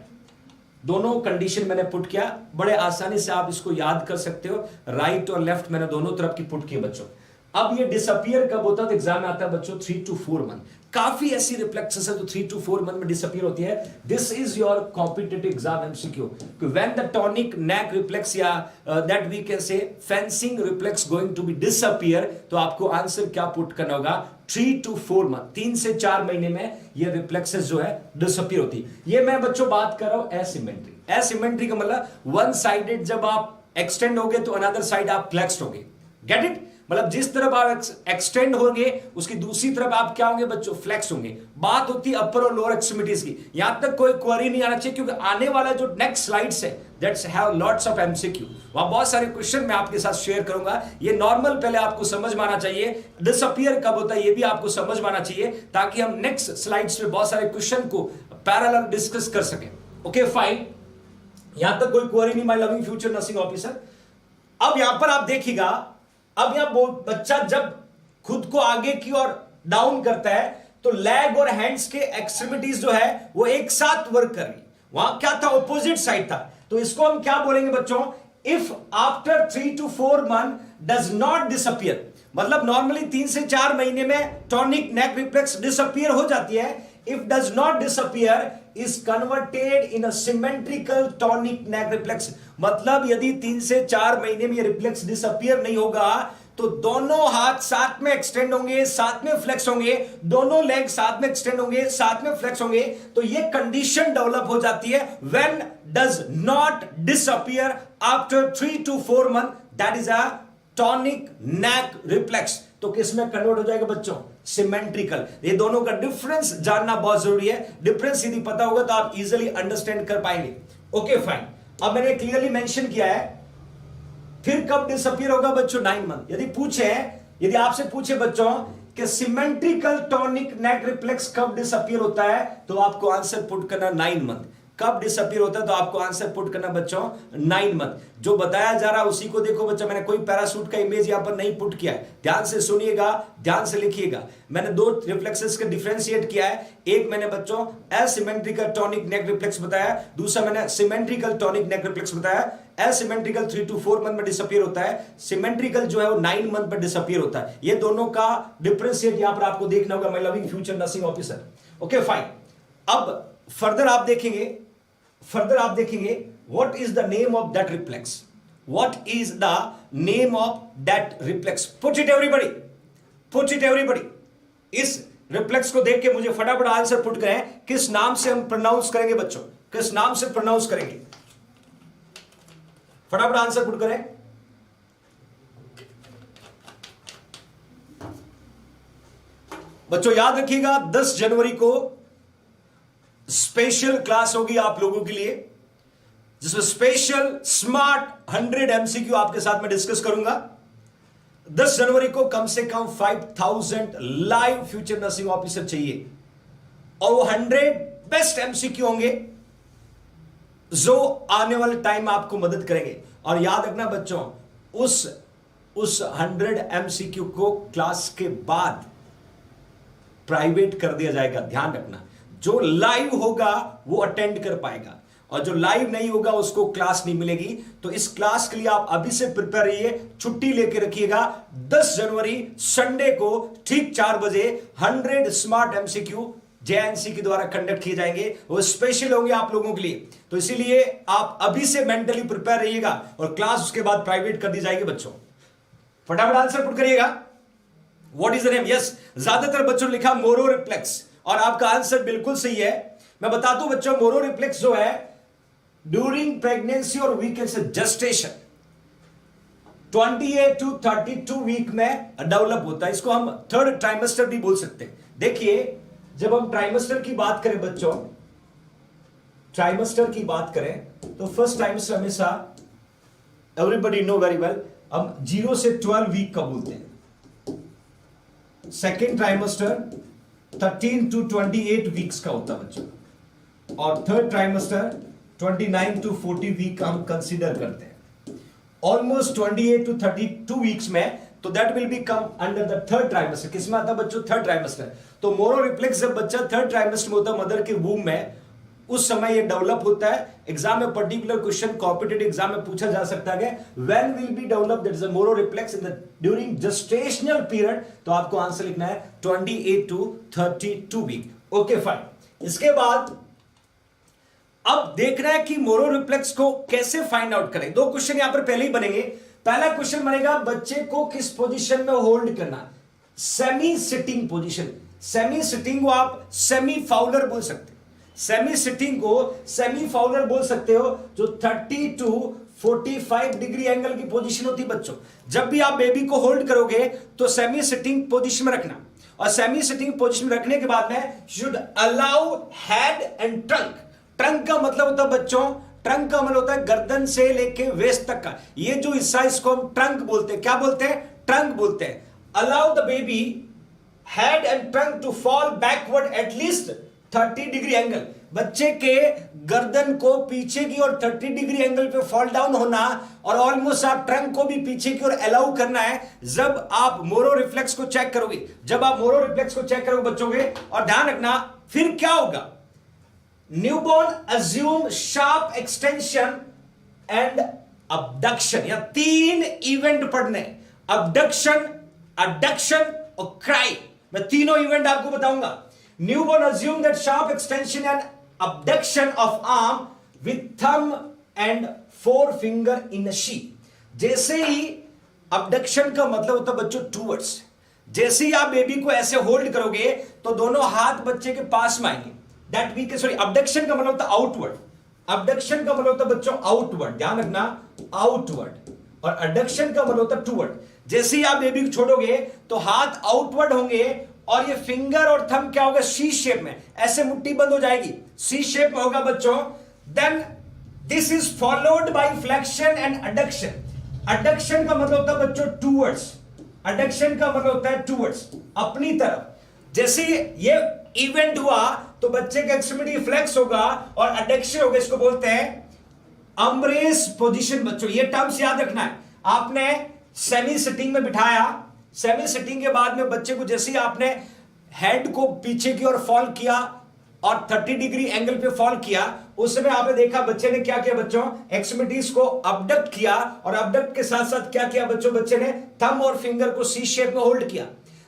S1: दोनों कंडीशन मैंने पुट किया। बड़े आसानी से आप इसको याद कर सकते हो, राइट और लेफ्ट मैंने दोनों तरफ की पुट किए बच्चों। अब ये डिसअपियर कब होता है, तो एग्जाम में आता है बच्चों 3 to 4 मंथ। काफी ऐसी रिफ्लेक्सेस है जो 3 to 4 मंथ में डिसअपियर होती है। This is your competitive exam MCQ. When the tonic neck reflex या that we can say fencing reflex going to be disappear, तो आपको आंसर क्या पुट करना होगा, 3 to 4 मंथ, 3 से 4 महीने में ये रिफ्लेक्सेस जो है डिसअपियर होती है। ये मैं बच्चों बात कर रहा हूं एसिमेट्री। एसिमेट्री का मतलब वन साइडेड, जब आप एक्सटेंड होगे तो अनदर साइड आप फ्लेक्स्ड होगे। Get it? मतलब जिस तरफ आप एक्सटेंड होंगे उसकी दूसरी तरफ आप क्या होंगे बच्चों? फ्लेक्स होंगे। बात होती है अपर और लोअर एक्सट्रीमिटीज की। यहां तक कोई क्वेरी नहीं आना चाहिए, क्योंकि आने वाला जो नेक्स्ट स्लाइड्स है that's have lots of MCQ, वहां बहुत सारे क्वेश्चन मैं आपके साथ शेयर करूंगा। ये नॉर्मल पहले आपको समझ में आना चाहिए, डिसअपियर कब होता है ये भी आपको समझ में आना चाहिए, ताकि हम नेक्स्ट स्लाइड्स में बहुत सारे क्वेश्चन को पैरेलल डिस्कस कर सकें। ओके फाइन, यहां तक कोई क्वेरी नहीं my loving future nursing officer. अब यहां पर आप देखिएगा, अब यहां बच्चा जब खुद को आगे की ओर डाउन करता है तो लेग और हैंड्स के एक्सट्रीमिटीज जो है वो एक साथ वर्क कर रही। वहां क्या था? ऑपोजिट साइड था। तो इसको हम क्या बोलेंगे बच्चों? If after 3 to 4 months does not disappear, मतलब नॉर्मली 3 से 4 महीने में टॉनिक नेक रिफ्लेक्स डिसअपियर हो जाती है। If does not disappear is converted in a symmetrical tonic neck reflex, मतलब यदि 3 से 4 महीने में ये रिफ्लेक्स डिसअपियर नहीं होगा तो दोनों हाथ साथ में एक्सटेंड होंगे, साथ में फ्लेक्स होंगे, दोनों लेग साथ में एक्सटेंड होंगे, साथ में फ्लेक्स होंगे। तो ये कंडीशन डेवलप हो जाती है when does not disappear after 3 to 4 months, that is a tonic neck reflex. तो किस में कन्वर्ट हो जाएगा बच्चों? सिमेट्रिकल। ये दोनों का डिफरेंस जानना बहुत जरूरी है। डिफरेंस यदि पता होगा तो आप इजीली अंडरस्टैंड कर पाएंगे। ओके फाइन, अब मैंने क्लियरली मेंशन किया है। फिर कब डिसअपियर होगा बच्चों? 9 months। यदि आपसे पूछे बच्चों कि सिमेट्रिकल टॉनिक नेक रिफ्लेक्स कब डिसअपियर होता है, तो आपको आंसर पुट करना 9 months। कब डिसअपियर होता है तो आपको आंसर पुट करना बच्चों 9 months। जो बताया जा रहा है उसी को देखो बच्चों, मैंने कोई पैरासूट का इमेज यहां पर नहीं पुट किया है। ध्यान से सुनिएगा, ध्यान से लिखिएगा। मैंने 2 रिफ्लेक्सेस का डिफरेंशिएट किया है। एक मैंने बच्चों एसिमेट्रिकल टॉनिक नेक रिफ्लेक्स बताया, दूसरा मैंने सिमेट्रिकल टॉनिक नेक रिफ्लेक्स बताया। एसिमेट्रिकल 3 to 4 months में डिसअपियर होता है, सिमेट्रिकल जो है वो 9 months में डिसअपियर होता है। ये दोनों का डिफरेंशिएट यहां पर आपको देखना होगा, my loving future nursing officer. Okay fine, अब फर्दर आप देखेंगे what is the name of that reflex? What is the name of that reflex? Put it everybody. इस रिफ्लेक्स को देख के मुझे फटाफट आंसर पुट करें। किस नाम से हम प्रोनाउंस करेंगे बच्चों? किस नाम से प्रोनाउंस करेंगे? फटाफट आंसर पुट करें। बच्चों याद रखिएगा 10 जनवरी को स्पेशल क्लास होगी आप लोगों के लिए, जिसमें स्पेशल स्मार्ट 100 एमसीक्यू आपके साथ में डिस्कस करूंगा। 10 जनवरी को कम से कम 5000 लाइव फ्यूचर नर्सिंग ऑफिसर चाहिए, और वो 100 बेस्ट एमसीक्यू होंगे जो आने वाले टाइम में आपको मदद करेंगे। और याद रखना बच्चों, उस 100 एमसीक्यू को क्लास के बाद प्राइवेट कर दिया जाएगा। ध्यान रखना, जो लाइव होगा वो अटेंड कर पाएगा, और जो लाइव नहीं होगा उसको क्लास नहीं मिलेगी। तो इस क्लास के लिए आप अभी से प्रिपेयर रहिए, छुट्टी लेके रखिएगा। 10 जनवरी संडे को ठीक 4 बजे 100 स्मार्ट एमसीक्यू जेएनसी के द्वारा कंडक्ट किए जाएंगे, वो स्पेशल होंगे आप लोगों के लिए। तो इसीलिए आप अभी से मेंटली प्रिपेयर रहिएगा, और क्लास उसके बाद प्राइवेट कर दी जाएगी। बच्चों फटाफट आंसर पुट करिएगा। What is the name? Yes, ज्यादातर बच्चों ने लिखा मोरो रिफ्लेक्स, और आपका आंसर बिल्कुल सही है। मैं बता दूं बच्चों, मोरो रिफ्लेक्स जो है ड्यूरिंग प्रेगनेंसी और we can say gestation 28 to 32 week में डेवलप होता है। इसको हम 3rd ट्राइमेस्टर भी बोल सकते हैं। देखिए, जब हम ट्राइमेस्टर की बात करें बच्चों, ट्राइमेस्टर की बात करें तो फर्स्ट ट्राइमेस्टर हमेशा एवरीबडी नो वेरी वेल हम 0 से 12 वीक का बोलते हैं। सेकेंड ट्राइमेस्टर 13 to 28 वीक्स का होता है बच्चों, और 3rd ट्राइमेस्टर 29 to 40 वीक का हम कंसीडर करते हैं। ऑलमोस्ट 28 to 32 वीक्स में, तो that will be come under the 3rd trimester. किसमें आता है बच्चों? 3rd trimester. तो मोरो रिफ्लेक्स जब बच्चा 3rd ट्राइमेस्टर में होता है, मदर के वूम में, उस समय ये डेवलप होता है। एग्जाम में पर्टिकुलर क्वेश्चन कॉम्पिटिटिव एग्जाम में पूछा जा सकता है, when will be develop that is a Moro reflex in the during gestational period. तो आपको आंसर लिखना है 28 to 32 वीक। Okay fine. इसके बाद अब देखना है कि मोरो रिफ्लेक्स को कैसे फाइंड आउट करें। 2 क्वेश्चन यहां पर पहले ही बनेंगे। पहला क्वेश्चन बनेगा, बच्चे को किस पोजीशन में होल्ड करना? Semi sitting position. Semi sitting को आप सेमी फाउलर बोल सकते हो। सेमी सिटिंग को सेमी फाउलर बोल सकते हो, जो 30 to 45 डिग्री एंगल की पोजीशन होती है बच्चों। जब भी आप बेबी को होल्ड करोगे तो सेमी सिटिंग पोजीशन में रखना, और सेमी सिटिंग पोजीशन में रखने के बाद में should allow head and trunk. Trunk का मतलब होता है बच्चों, ट्रंक का मतलब होता है गर्दन से लेके वेस्ट तक का ये जो हिस्सा, इसको हम ट्रंक बोलते हैं। क्या बोलते हैं? ट्रंक बोलते हैं। Allow the baby head and trunk to fall backward at least 30 degree angle. बच्चे के गर्दन को पीछे की और 30 डिग्री एंगल पे फॉल डाउन होना, और ऑलमोस्ट आप ट्रंक को भी पीछे की ओर अलाउ करना है जब आप मोरो रिफ्लेक्स को चेक करोगे। जब आप मोरो रिफ्लेक्स को चेक करोगे बच्चों के, और ध्यान रखना फिर क्या होगा, newborn assume sharp extension and abduction. या 3 इवेंट पढ़ने, अबडक्शन, अडक्शन और क्राई। मैं तीनों इवेंट आपको बताऊंगा। Newborn assume that sharp extension and abduction of arm with thumb and forefinger in a sheath। जैसे ही abduction का मतलब होता है बच्चों towards, जैसे ही आप बेबी को ऐसे होल्ड करोगे तो दोनों हाथ बच्चे के पास में आएंगे। That we can, sorry, abduction का मतलब होता है आउटवर्ड। abduction का मतलब होता है बच्चों आउटवर्ड, ध्यान रखना, आउटवर्ड। और adduction का मतलब होता है टूवर्ड। जैसे ही आप बेबी को छोड़ोगे तो हाथ आउटवर्ड होंगे और ये फिंगर और थंब क्या होगा, सी शेप में, ऐसे मुट्ठी बंद हो जाएगी, सी शेप में होगा बच्चों। Then this is followed by flexion and adduction. Adduction का मतलब होता है बच्चों टूवर्ड्स, अडक्शन का मतलब होता है टूवर्ड्स, अपनी तरफ। जैसे ये इवेंट हुआ तो बच्चे का एक्सट्रीमिटी फ्लेक्स होगा और अडक्शन होगा, इसको बोलते हैं अम्ब्रेस पोजीशन। बच्चों ये टर्म्स याद रखना है। आपने सेमी सिटिंग में बिठाया, सेमी सिटिंग के बाद में बच्चे को जैसे ही आपने हेड को पीछे की ओर फॉल किया और 30 डिग्री एंगल पे फॉल किया, उस समय आपने देखा बच्चे ने क्या किया बच्चों, एक्सट्रीमिटीज को अबडक्ट किया, और अबडक्ट के साथ साथ क्या किया बच्चों, बच्चे ने थंब और फिंगर को सी शेप में होल्ड किया।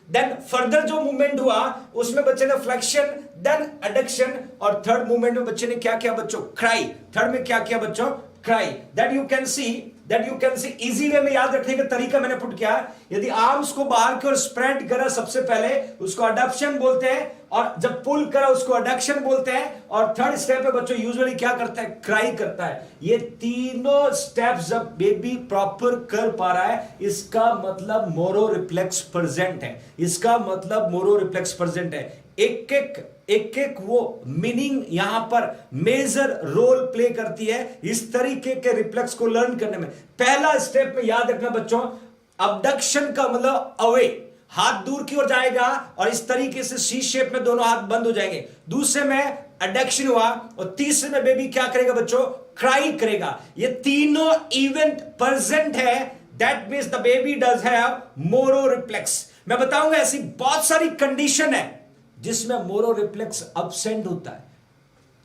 S1: देन फर्दर जो मूवमेंट हुआ उसमें बच्चे ने फ्लेक्शन, देन एडक्शन, और थर्ड मूवमेंट में बच्चे ने क्या किया बच्चों, क्राई। थर्ड में क्या किया बच्चों, cry. That you can C easy way में याद रखने का तरीका मैंने पुट किया। यदि आर्म्स को बाहर की ओर स्प्रेड करा सबसे पहले उसको अडप्शन बोलते हैं, और जब पुल करा उसको अडक्शन बोलते हैं, और थर्ड स्टेप पे बच्चों यूजुअली क्या करता है, क्राई करता है। ये तीनों स्टेप्स जब बेबी प्रॉपर कर पा रहा है, इसका मतलब मोरो रिफ्लेक्स प्रेजेंट है, इसका मतलब मोरो रिफ्लेक्स प्रेजेंट है। एक एक वो मीनिंग यहां पर मेजर रोल प्ले करती है इस तरीके के रिफ्लेक्स को लर्न करने में। पहला स्टेप में याद रखना बच्चों, अबडक्शन का मतलब अवे, हाथ दूर की ओर जाएगा और इस तरीके से सी शेप में दोनों हाथ बंद हो जाएंगे। दूसरे में अडक्शन हुआ, और तीसरे में बेबी क्या करेगा बच्चों, क्राई करेगा। ये तीनों इवेंट प्रेजेंट है, that means the baby does have Moro reflex. मैं बताऊंगा ऐसी बहुत सारी कंडीशन है जिसमें मोरो रिफ्लेक्स अब्सेंट होता है,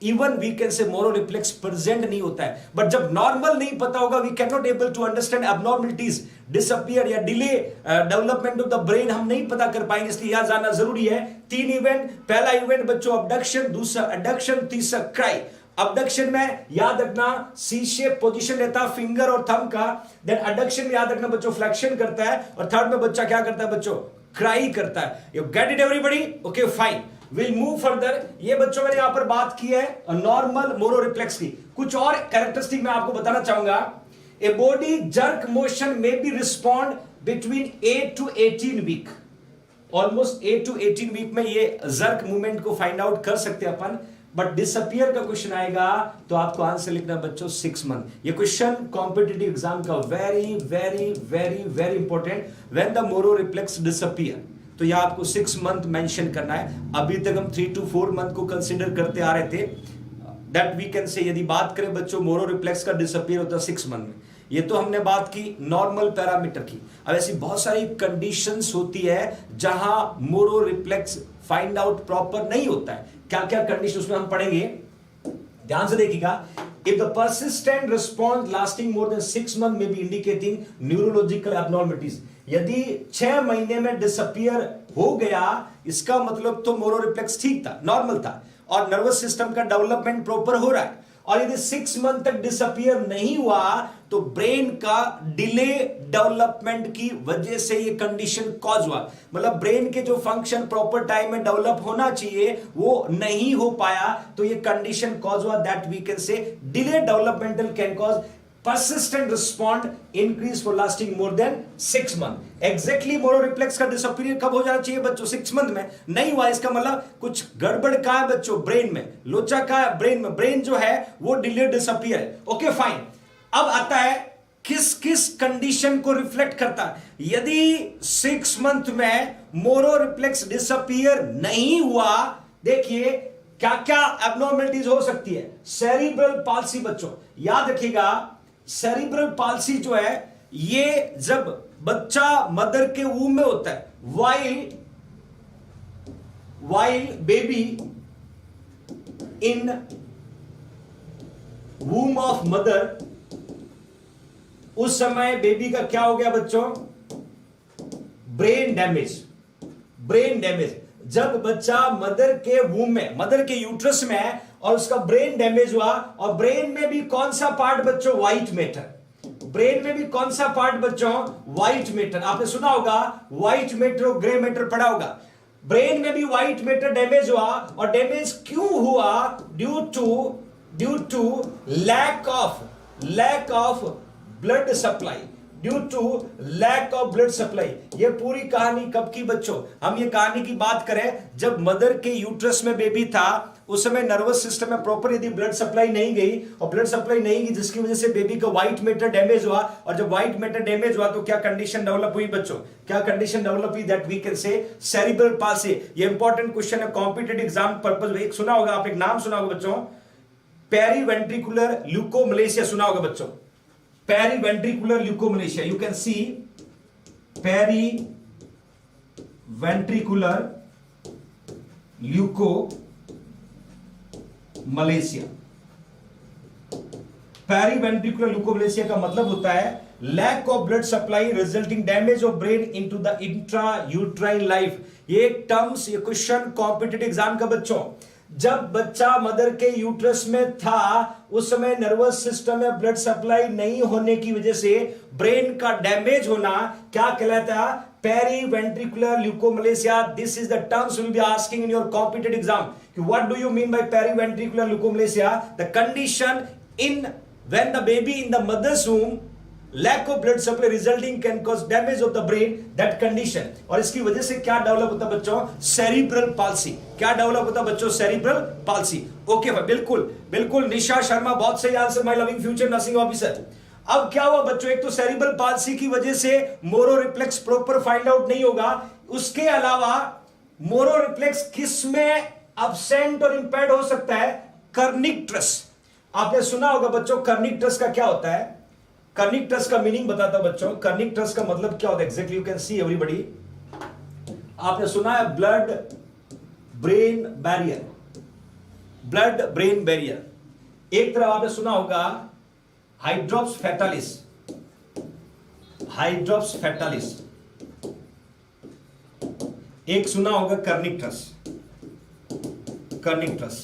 S1: इवन वी कैन से मोरो रिफ्लेक्स प्रेजेंट नहीं होता है। बट जब नॉर्मल नहीं पता होगा, we can not able to understand abnormalities, disappear या delay development of the brain हम नहीं पता कर पाएंगे, इसलिए याद जानना जरूरी है। 3 इवेंट, पहला इवेंट बच्चों अबडक्शन, दूसरा अडक्शन, तीसरा क्राई। अबडक्शन में याद रखना सी शेप पोजीशन लेता है फिंगर और थंब का। देन अडक्शन में याद रखना बच्चों फ्लेक्शन करता है, और थर्ड में बच्चा क्या करता है बच्चों, क्राई करता है। You get it everybody? Okay fine, will move further. ये बच्चों मैंने यहां पर बात की है नॉर्मल मोरो रिफ्लेक्स की। कुछ और कैरेक्टरिस्टिक मैं आपको बताना चाहूंगा। ए बॉडी जर्क मोशन में be respond between 8 to 18 week. Almost 8 to 18 week में ये जर्क मूवमेंट को फाइंड आउट कर सकते हैं अपन। बट डिसअपियर का क्वेश्चन आएगा तो आपको आंसर लिखना बच्चों 6 मंथ। ये क्वेश्चन कॉम्पिटिटिव एग्जाम का very very very very important. When the Moro reflex disappear, तो यह आपको 6 मंथ मेंशन करना है। अभी तक हम 3 to 4 मंथ को कंसीडर करते आ रहे थे। दैट वी कैन से, यदि बात करें बच्चों मोरो रिफ्लेक्स का डिसअपियर होता है 6 मंथ में। ये तो हमने बात की नॉर्मल पैरामीटर की। अब ऐसी बहुत सारी कंडीशंस होती है जहां Moro reflex find out proper नहीं होता है। क्या क्या कंडीशन उसमें हम पढ़ेंगे, ध्यान से देखिएगा। If the persistent response lasting more than 6 month में बी इंडिकेटिंग न्यूरोलॉजिकल एब्नॉर्मलिटीज। यदि 6 महीने में डिसअपियर हो गया, इसका मतलब तो मोरो रिफ्लेक्स ठीक था, नॉर्मल था, और नर्वस सिस्टम का डेवलपमेंट प्रॉपर हो रहा है। और यदि 6 मंथ तक डिसअपियर नहीं हुआ तो ब्रेन का डिले डेवलपमेंट की वजह से ये कंडीशन कॉज हुआ। मतलब ब्रेन के जो फंक्शन प्रॉपर टाइम में डेवलप होना चाहिए वो नहीं हो पाया, तो ये कंडीशन कॉज हुआ। That we can say delay developmental can cause persistent respond increase for lasting more than 6 month। Exactly Moro reflex का डिसअपीयर कब हो जाना चाहिए बच्चों? 6 मंथ में। नहीं हुआ इसका मतलब कुछ गड़बड़ कहां है बच्चों? ब्रेन में। लोचा कहां है? ब्रेन में। ब्रेन जो है वो डिलेड डिसअपीयर है। Okay fine. अब आता है किस किस कंडीशन को रिफ्लेक्ट करता है। यदि 6 मंथ में मोरो रिफ्लेक्स डिसअपीयर नहीं हुआ, देखिए क्या क्या एब्नॉर्मलिटीज हो सकती है। सेरिब्रल पाल्सी बच्चों याद रखिएगा, सेरिब्रल पाल्सी जो है ये जब बच्चा मदर के वूम में होता है, while baby in वूम of mother, उस समय बेबी का क्या हो गया बच्चों? Brain damage. ब्रेन डैमेज जब बच्चा मदर के वूम में, मदर के यूट्रस में है और उसका ब्रेन डैमेज हुआ, और ब्रेन में भी कौन सा पार्ट बच्चों? White matter. ब्रेन में भी कौन सा पार्ट बच्चों? White matter. आपने सुना होगा व्हाइट मैटर और ग्रे मैटर पढ़ा होगा। ब्रेन में भी व्हाइट मैटर डैमेज हुआ, और डैमेज क्यों हुआ? Due to lack of blood supply. Due to lack of blood supply. ये पूरी कहानी कब की बच्चों? हम ये कहानी की बात करें जब मदर के यूट्रस में बेबी था, उस समय नर्वस सिस्टम में प्रॉपर यदि ब्लड सप्लाई नहीं गई, और ब्लड सप्लाई नहीं गई जिसकी वजह से बेबी का व्हाइट मैटर डैमेज हुआ, और जब व्हाइट मैटर डैमेज हुआ तो क्या कंडीशन डेवलप हुई बच्चों? क्या कंडीशन डेवलप हुई? That we can say cerebral palsy. ये इंपॉर्टेंट क्वेश्चन है कॉम्पिटिटिव एग्जाम पर्पज। एक सुना होगा आप, एक नाम सुना होगा बच्चों, पेरीवेंट्रिकुलर ल्यूकोमलेशिया सुना होगा बच्चों। Periventricular leukomalacia, you can see periventricular leukomalacia. Periventricular leukomalacia का मतलब होता है lack of blood supply resulting damage of brain into the intra uterine life. ये टर्म्स, ये क्वेश्चन कॉम्पिटिटिव एग्जाम का बच्चों। जब बच्चा मदर के यूट्रस में था उस समय नर्वस सिस्टम में ब्लड सप्लाई नहीं होने की वजह से ब्रेन का डैमेज होना क्या कहलाता है? Periventricular leukomalacia. This is the terms will be asking in your competitive exam. What do you mean by periventricular leukomalacia? The condition in when the baby in the mother's womb lack of blood supply resulting can cause damage of the brain, that condition। और इसकी वजह से क्या develop होता है बच्चों? Cerebral palsy. क्या develop होता है बच्चों? Cerebral palsy. ओके भाई, बिल्कुल बिल्कुल। निशा शर्मा बहुत सही answer, my loving future nursing officer. अब क्या हुआ बच्चों? एक तो सेरिब्रल पाल्सी की वजह से Moro reflex proper find out नहीं होगा, उसके अलावा मोरो रिफ्लेक्स किस में एब्सेंट और इंपेयर्ड हो सकता है? कर्निक्टरस। आपने सुना होगा बच्चों कर्निक्टरस का क्या होता है? कर्निक्टरस का मीनिंग बताता बच्चों। कर्निक्टरस का मतलब क्या होता है exactly? You can see everybody. आपने सुना है blood brain barrier. Blood brain barrier. एक तरफ आपने सुना होगा हाइड्रोप्स फैटालिस। हाइड्रोप्स फैटालिस। एक सुना होगा कर्निक्टरस। कर्निक्टरस।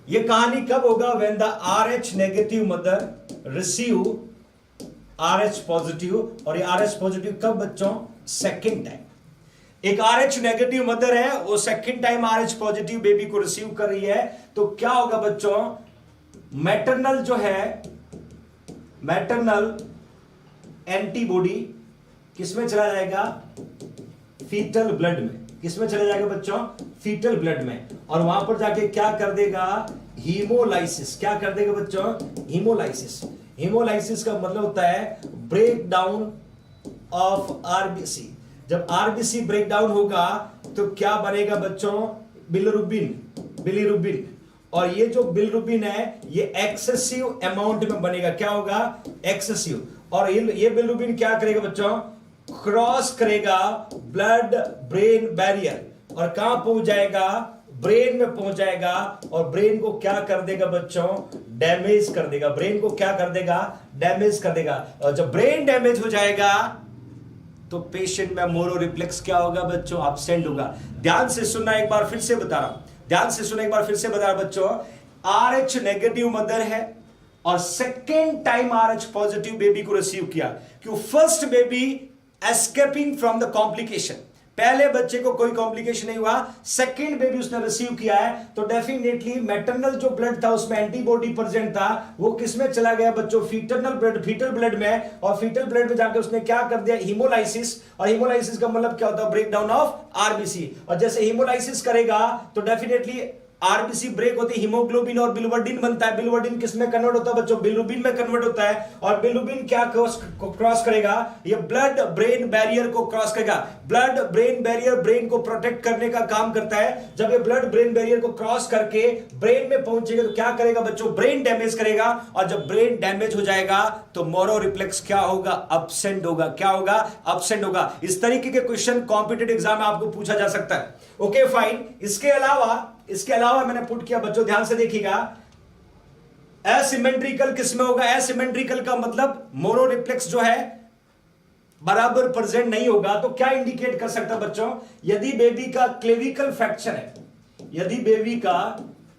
S1: ये कहानी कब होगा? When the RH negative mother receive RH positive. और ये RH पॉजिटिव कब बच्चों? Second time. एक RH नेगेटिव मदर है, वो second time RH positive baby को रिसीव कर रही है, तो क्या होगा बच्चों? मैटरनल जो है, मैटरनल एंटीबॉडी किसमें चला जाएगा? फीटल ब्लड में। किसमें चला जाएगा बच्चों? फीटल ब्लड में। और वहां पर जाके क्या कर देगा? हीमोलाइसिस। क्या कर देगा बच्चों? हीमोलाइसिस। हीमोलाइसिस का मतलब होता है ब्रेक डाउन ऑफ आरबीसी। जब आरबीसी ब्रेक डाउन होगा तो क्या बनेगा बच्चों? बिलिरुबिन। बिलिरुबिन। और ये जो बिलिरुबिन है ये एक्सेसिव अमाउंट में बनेगा। क्या होगा? एक्सेसिव। और ये बिलिरुबिन क्या करेगा बच्चों? क्रॉस करेगा ब्लड ब्रेन बैरियर और कहां पहुंच जाएगा? ब्रेन में पहुंच जाएगा। और ब्रेन को क्या कर देगा बच्चों? डैमेज कर देगा। ब्रेन को क्या कर देगा? डैमेज कर देगा। और जब ब्रेन डैमेज हो जाएगा तो पेशेंट में मोरो रिफ्लेक्स क्या होगा बच्चों? एब्सेंट होगा। ध्यान से सुनना, एक बार फिर से बता रहा हूं, ध्यान से सुनना, एक बार फिर से बता रहा बच्चों। RH नेगेटिव मदर है और second time RH positive baby को रिसीव किया। क्यों? First baby escaping from the complication. पहले बच्चे को कोई कॉम्प्लिकेशन नहीं हुआ, सेकंड बेबी उसने रिसीव किया है, तो डेफिनेटली मैटरनल जो ब्लड था उसमें एंटीबॉडी प्रेजेंट था, वो किसमें चला गया बच्चों, फीटल ब्लड में, और फीटल ब्लड में जाके उसने क्या कर दिया, हीमोलाइसिस। और हीमोलाइसिस का मतलब क्या होता है, ब्रेक डाउन ऑफ आरबीसी। और जैसे हीमोलाइसिस करेगा तो डेफिनेटली आरबीसी ब्रेक होती है, हीमोग्लोबिन और बिलिरुबिन बनता है। बिलिरुबिन किस में कन्वर्ट होता है बच्चों, बिलिरुबिन में कन्वर्ट होता है। और बिलिरुबिन क्या क्रॉस करेगा, ये ब्लड ब्रेन बैरियर को क्रॉस करेगा। ब्लड ब्रेन बैरियर ब्रेन को प्रोटेक्ट करने का काम करता है। जब ये ब्लड ब्रेन बैरियर को क्रॉस करके ब्रेन में पहुंचेगा तो क्या करेगा बच्चों, ब्रेन डैमेज करेगा। और जब ब्रेन डैमेज हो जाएगा तो मोरो रिफ्लेक्स क्या होगा, अब्सेंट होगा। क्या होगा, अब्सेंट होगा। इस तरीके के क्वेश्चन कॉम्पिटिटिव एग्जाम में आपको पूछा जा सकता है। Okay fine. इसके अलावा मैंने पुट किया बच्चों, ध्यान से देखिएगा, एसिमेट्रिकल किसमें होगा, एसिमेट्रिकल का मतलब मोनो रिफ्लेक्स जो है बराबर प्रेजेंट नहीं होगा। तो क्या इंडिकेट कर सकता है बच्चों, यदि बेबी का क्लेविकल फ्रैक्चर है, यदि बेबी का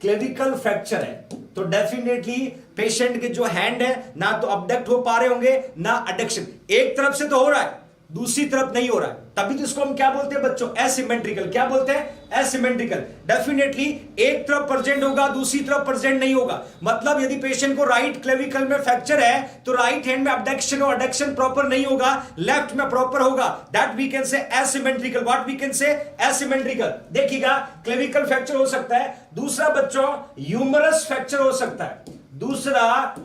S1: क्लेविकल फ्रैक्चर है तो डेफिनेटली पेशेंट के जो हैंड है ना तो अबडक्ट हो पा रहे होंगे ना एडक्शन। एक तरफ से तो हो रहा है, दूसरी तरफ नहीं हो रहा है, तभी तो इसको हम क्या बोलते हैं बच्चों, एसिमेट्रिकल। क्या बोलते हैं, एसिमेट्रिकल। डेफिनेटली एक तरफ प्रेजेंट होगा, दूसरी तरफ प्रेजेंट नहीं होगा। मतलब यदि पेशेंट को राइट क्लेविकल में फ्रैक्चर है तो राइट हैंड में अबडक्शन और एडक्शन प्रॉपर नहीं होगा, लेफ्ट में प्रॉपर होगा। That we can say asymmetrical. What we can say, asymmetrical. देखिएगा, क्लेविकल फ्रैक्चर हो सकता है। दूसरा बच्चों ह्यूमरस फ्रैक्चर हो सकता है, दूसरा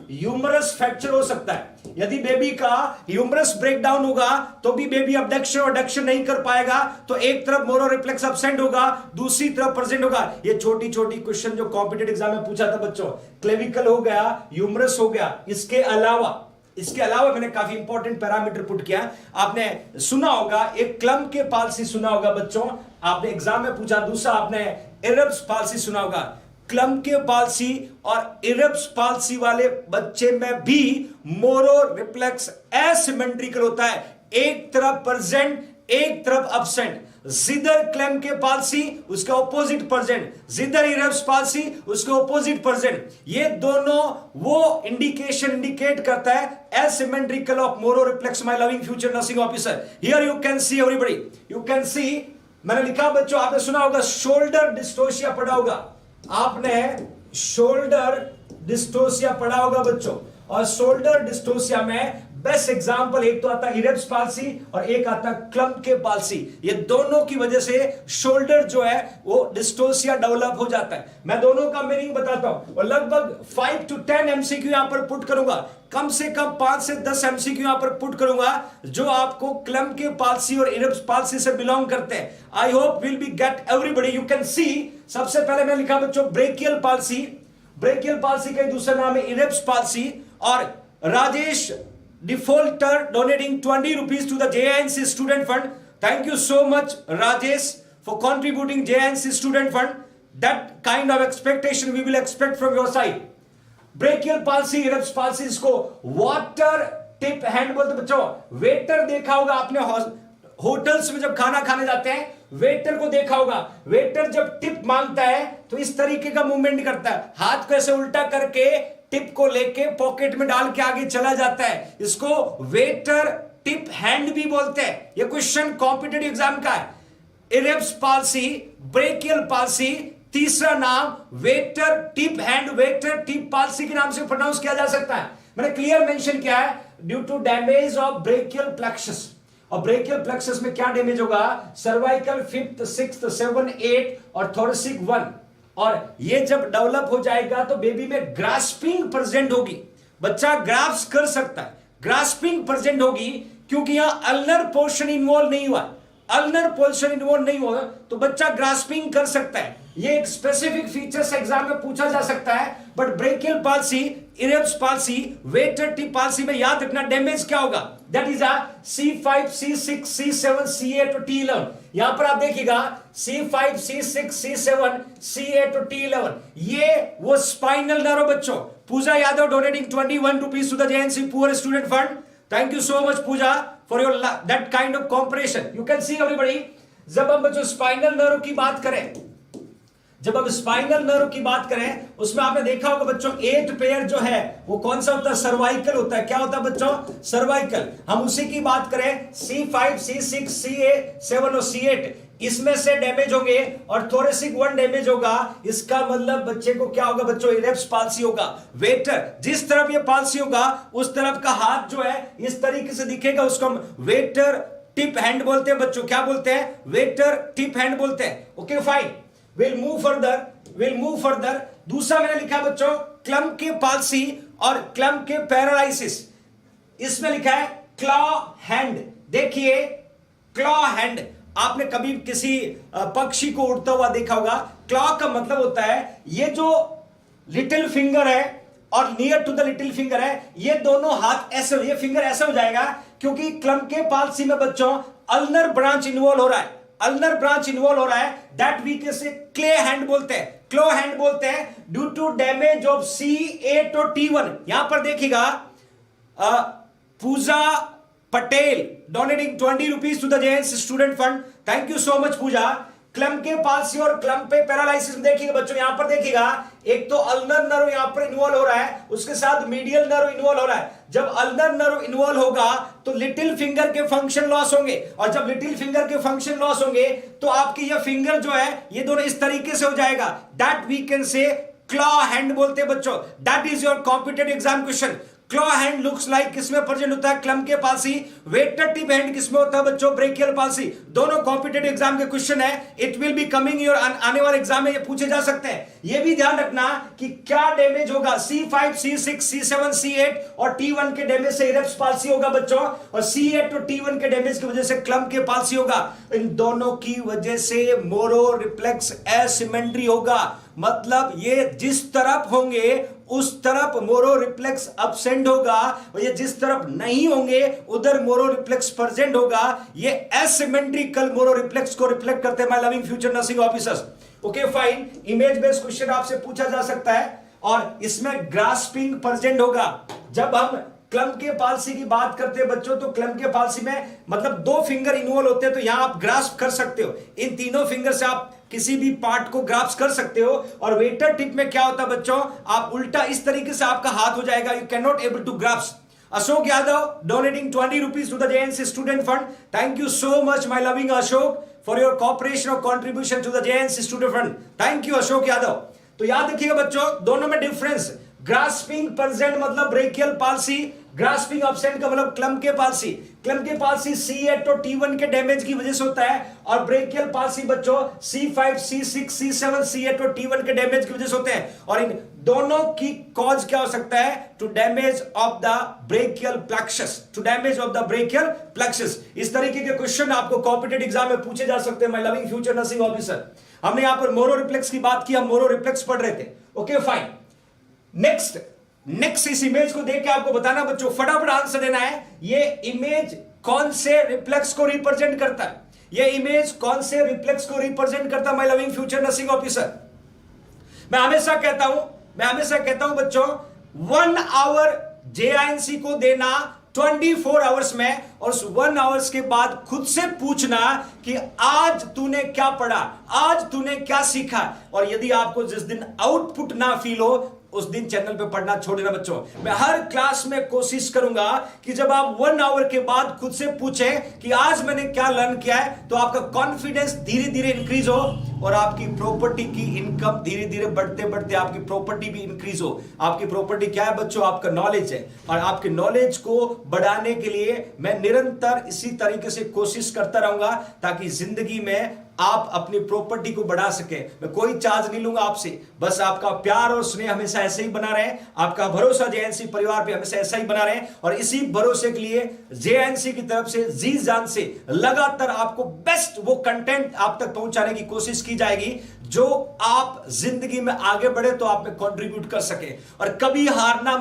S1: ह्यूमरस फ्रैक्चर हो सकता है। यदि बेबी का ह्यूमरस ब्रेकडाउन होगा तो भी बेबी अबडक्शन और एडक्शन नहीं कर पाएगा, तो एक तरफ मोरो रिफ्लेक्स अब्सेंट होगा, दूसरी तरफ प्रेजेंट होगा। ये छोटी छोटी क्वेश्चन जो कॉम्पिटिटिव एग्जाम में पूछा था बच्चों, क्लेविकल हो गया, ह्यूमरस हो गया। इसके अलावा मैंने काफी इंपॉर्टेंट पैरामीटर पुट किया। आपने सुना होगा, एक क्लम के पाल्सी सुना होगा बच्चों, आपने एग्जाम में पूछा। दूसरा आपने एरब्स पाल्सी सुना होगा। क्लम के पाल्सी और इरब्स पाल्सी वाले बच्चे में भी मोरो रिफ्लेक्स एसिमेट्रिकल होता है, एक तरफ प्रेजेंट एक तरफ अब्सेंट। जिधर क्लम के पाल्सी उसका ऑपोजिट प्रेजेंट, जिधर इरब्स पाल्सी उसका ऑपोजिट प्रेजेंट। ये दोनों वो इंडिकेट करता है asymmetrical of Moro reflex. My loving future nursing officer, here you can see everybody, you can सी। मैंने लिखा बच्चों, आपने सुना होगा शोल्डर डिस्टोशिया पढ़ा होगा, आपने शोल्डर डिस्टोसिया पढ़ा होगा बच्चों। और शोल्डर डिस्टोसिया में बेस्ट एग्जांपल एक तो आता है इरब्स पाल्सी और एक आता है क्लम के पाल्सी। ये दोनों की वजह से शोल्डर जो है वो डिस्टोसिया डेवलप हो जाता है। मैं दोनों का मीनिंग बताता हूं और लगभग 5 to 10 एमसीक्यू यहां पर पुट करूंगा, कम से कम 5 से 10 एमसीक्यू यहां पर पुट करूंगा जो आपको क्लम के पाल्सी और इरब्स पाल्सी से बिलोंग करते हैं। I hope will be get everybody, you can see. सबसे पहले मैं लिखा बच्चों ब्रेकियल पाल्सी, ब्रेकियल पाल्सी का दूसरा नाम है इरब्स पाल्सी। और Rajesh defaulter donating 20 rupees to the JNC student fund. Thank you so much Rajesh for contributing JNC student fund. That kind of expectation we will expect from your side. Brachial palsy, Erb's palsy, इसको waiter tip hand बोलते बच्चों। Waiter देखा होगा आपने, hotels में जब खाना खाने जाते हैं वेटर को देखा होगा। वेटर जब टिप मांगता है तो इस तरीके का मूवमेंट करता है, हाथ को ऐसे उल्टा करके टिप को लेके पॉकेट में डाल के आगे चला जाता है। इसको वेटर टिप हैंड भी बोलते हैं। यह क्वेश्चन कॉम्पिटिटिव एग्जाम का है। इरब्स पाल्सी, ब्रेकियल पाल्सी, तीसरा नाम waiter tip hand, waiter tip palsy के नाम से प्रोनाउंस किया जा सकता है। मैंने क्लियर मेंशन किया है, due to damage of brachial plexus. और ब्रेकियल प्लेक्सस में क्या डैमेज होगा, cervical 5th 6th 7th 8th और थोरेसिक 1। और ये जब डेवलप हो जाएगा तो बेबी में ग्रास्पिंग प्रेजेंट होगी, बच्चा ग्रास्प कर सकता है, ग्रास्पिंग प्रेजेंट होगी क्योंकि यहां अल्नर पोर्शन इन्वॉल्व नहीं हुआ, अल्नर पोर्शन इन्वॉल्व नहीं हुआ तो बच्चा ग्रास्पिंग कर सकता है। ये एक स्पेसिफिक फीचर से एग्जाम में पूछा जा सकता है। But brachial palsy, Erb's palsy, waiter tip palsy में याद रखना डैमेज क्या होगा, that is C5 C6 C7 C8 और T11। यहां पर आप देखिएगा C5 C6 C7 C8 और T11, ये वो स्पाइनल नर्व बच्चों। पूजा Yadav donating 21 rupees to the JNC Poor Student Fund. Thank you so much Pooja for your that kind of cooperation. You can see everybody, जब हम बच्चों स्पाइनल नर्व की बात करें, जब हम स्पाइनल नर्व की बात करें उसमें आपने देखा होगा बच्चों 8 पेयर जो है वो कौन सा होता है, सर्वाइकल होता है। क्या होता है बच्चों, सर्वाइकल। हम उसी की बात करें C5 C6 CA7 और C8, इसमें से डैमेज होंगे और थोरेसिक 1 डैमेज होगा। इसका मतलब बच्चे को क्या होगा बच्चों, इरेप्स पाल्सी होगा। वेटर जिस तरफ ये पाल्सी होगा उस तरफ का हाथ जो है इस तरीके से दिखेगा, उसको हम वेटर टिप हैंड बोलते हैं बच्चों। क्या बोलते हैं, वेटर टिप हैंड बोलते हैं। Okay fine, will move further. दूसरा मैंने लिखा है बच्चों क्लम्प के पाल्सी और क्लम्प के पैरालाइसिस। इसमें लिखा है क्लॉ हैंड। देखिए क्लॉ हैंड, आपने कभी किसी पक्षी को उड़ता हुआ देखा होगा। क्लॉ का मतलब होता है ये जो लिटिल फिंगर है और near to the little finger है, ये दोनों हाथ ऐसे, ये फिंगर ऐसे हो जाएगा क्योंकि क्लम्प के पाल्सी में बच्चों अल्नर ब्रांच इन्वॉल्व हो रहा है। अल्नर ब्रांच इन्वॉल्व हो रहा है, दैट वी कैसे क्ले हैंड बोलते हैं, क्लो हैंड बोलते हैं, due to damage of C8 और T1। यहां पर देखिएगा Pooja Patel donating 20 rupees to the JNC student fund, thank you so much Pooja. Klumpke palsy और क्लम्प पे पैरालाइसिस में देखिएगा बच्चों, यहां पर देखिएगा एक तो अल्नर नर्व यहां पर इन्वॉल्व हो रहा है, उसके साथ मीडियल नर्व इन्वॉल्व हो रहा है। जब अल्नर नर्व इन्वॉल्व होगा तो लिटिल फिंगर के फंक्शन लॉस होंगे, और जब लिटिल फिंगर के फंक्शन लॉस होंगे तो आपकी ये फिंगर जो है ये दोनों इस तरीके से हो जाएगा, that we can say claw hand बोलते हैं बच्चों। That is your competitive exam question. Claw hand looks like किसमें प्रेजेंट होता है, क्लम्प के पाल्सी। वेटर टिप हैंड किसमें होता है बच्चों, ब्रेकियल पाल्सी। दोनों कॉम्पिटेटिव एग्जाम के क्वेश्चन है, it will be coming your आने वाले एग्जाम में ये पूछे जा सकते हैं। ये भी ध्यान रखना कि क्या डैमेज होगा, C5 C6 C7 C8 और T1 के डैमेज से इरेप्स पाल्सी होगा बच्चों, और C8 और T1 के डैमेज की वजह से क्लम्प के पाल्सी होगा। इन दोनों की वजह से मोरो रिफ्लेक्स एसिमेट्री होगा, मतलब ये जिस तरफ होंगे उस तरफ मोरो रिफ्लेक्स अब्सेंट होगा, और ये जिस तरफ नहीं होंगे उधर मोरो रिफ्लेक्स प्रेजेंट होगा। ये एसिमेट्रिकल मोरो रिफ्लेक्स को रिफ्लेक्ट करते हैं my loving future nursing officers. Okay fine, image based question आपसे पूछा जा सकता है, और इसमें ग्रास्पिंग प्रेजेंट होगा। जब हम क्लम्प के पाल्सी की बात करते हैं बच्चों, तो क्लम्प के पाल्सी में मतलब 2 फिंगर इन्वॉल्व होते हैं, तो यहां आप ग्रास्प कर सकते हो, इन तीनों फिंगर से आप किसी भी पार्ट को ग्रास्प कर सकते हो। और वेटर टिप में क्या होता है बच्चों, आप उल्टा इस तरीके से आपका हाथ हो जाएगा, you can not able to grasp. Ashok Yadav donating 20 rupees to the JNC student fund, thank you so much my loving Ashok for your cooperation और contribution to the JNC student fund, thank you Ashok Yadav. तो याद रखिएगा बच्चों दोनों में डिफरेंस, ग्रास्पिंग प्रेजेंट मतलब brachial palsy, grasping absent का मतलब क्लम्प के पाल्सी। क्लम्प के पाल्सी C8 और T1 के डैमेज की वजह से होता है, और ब्रेकियल पाल्सी बच्चों C5 C6 C7 C8 और T1 के डैमेज की वजह से होते हैं। और इन दोनों की कॉज क्या हो सकता है, to damage of the brachial plexus, to damage of the brachial plexus. इस तरीके के क्वेश्चन आपको कॉम्पिटेटिव एग्जाम में पूछे जा सकते हैं my loving future nursing officer. हमने यहां पर मोरो रिफ्लेक्स की बात की, हम मोरो रिफ्लेक्स पढ़ रहे थे। ओके फाइन, नेक्स्ट इस इमेज को देख के आपको बताना बच्चों, फटाफट आंसर देना है, ये इमेज कौन से रिफ्लेक्स को रिप्रेजेंट करता है, ये इमेज कौन से रिफ्लेक्स को रिप्रेजेंट करता है my loving future nursing officer. मैं हमेशा कहता हूं बच्चों 1 आवर जेआईएनसी को देना 24 आवर्स में, और उस 1 आवर्स के बाद खुद से पूछना कि आज तूने क्या पढ़ा, आज तूने क्या सीखा। और यदि आपको जिस दिन आउटपुट ना फील हो उस दिन चैनल पे पढ़ना छोड़ देना बच्चों। मैं हर क्लास में कोशिश करूंगा कि जब आप 1 आवर के बाद खुद से पूछें कि आज मैंने क्या लर्न किया है, तो आपका कॉन्फिडेंस धीरे धीरे इंक्रीज हो और आपकी प्रॉपर्टी की इनकम धीरे धीरे बढ़ते बढ़ते आपकी प्रॉपर्टी भी इंक्रीज हो। आपकी प्रॉपर्टी क्या है बच्चों, आपका नॉलेज है, और आपके नॉलेज को बढ़ाने के लिए मैं निरंतर इसी तरीके से कोशिश करता रहूंगा ताकि जिंदगी में आप अपनी प्रॉपर्टी को बढ़ा सके। मैं कोई चार्ज नहीं लूंगा आपसे, बस आपका प्यार और स्नेह हमेशा ऐसे ही बना रहे, आपका भरोसा जेएनसी परिवार पे हमेशा ऐसा ही बना रहे, और इसी भरोसे के लिए जेएनसी की तरफ से जी जान से लगातार आपको बेस्ट वो कंटेंट आप तक पहुंचाने की कोशिश की जाएगी जो आप जिंदगी में आगे बढ़े तो आप में कंट्रीब्यूट कर सके। और कभी हारना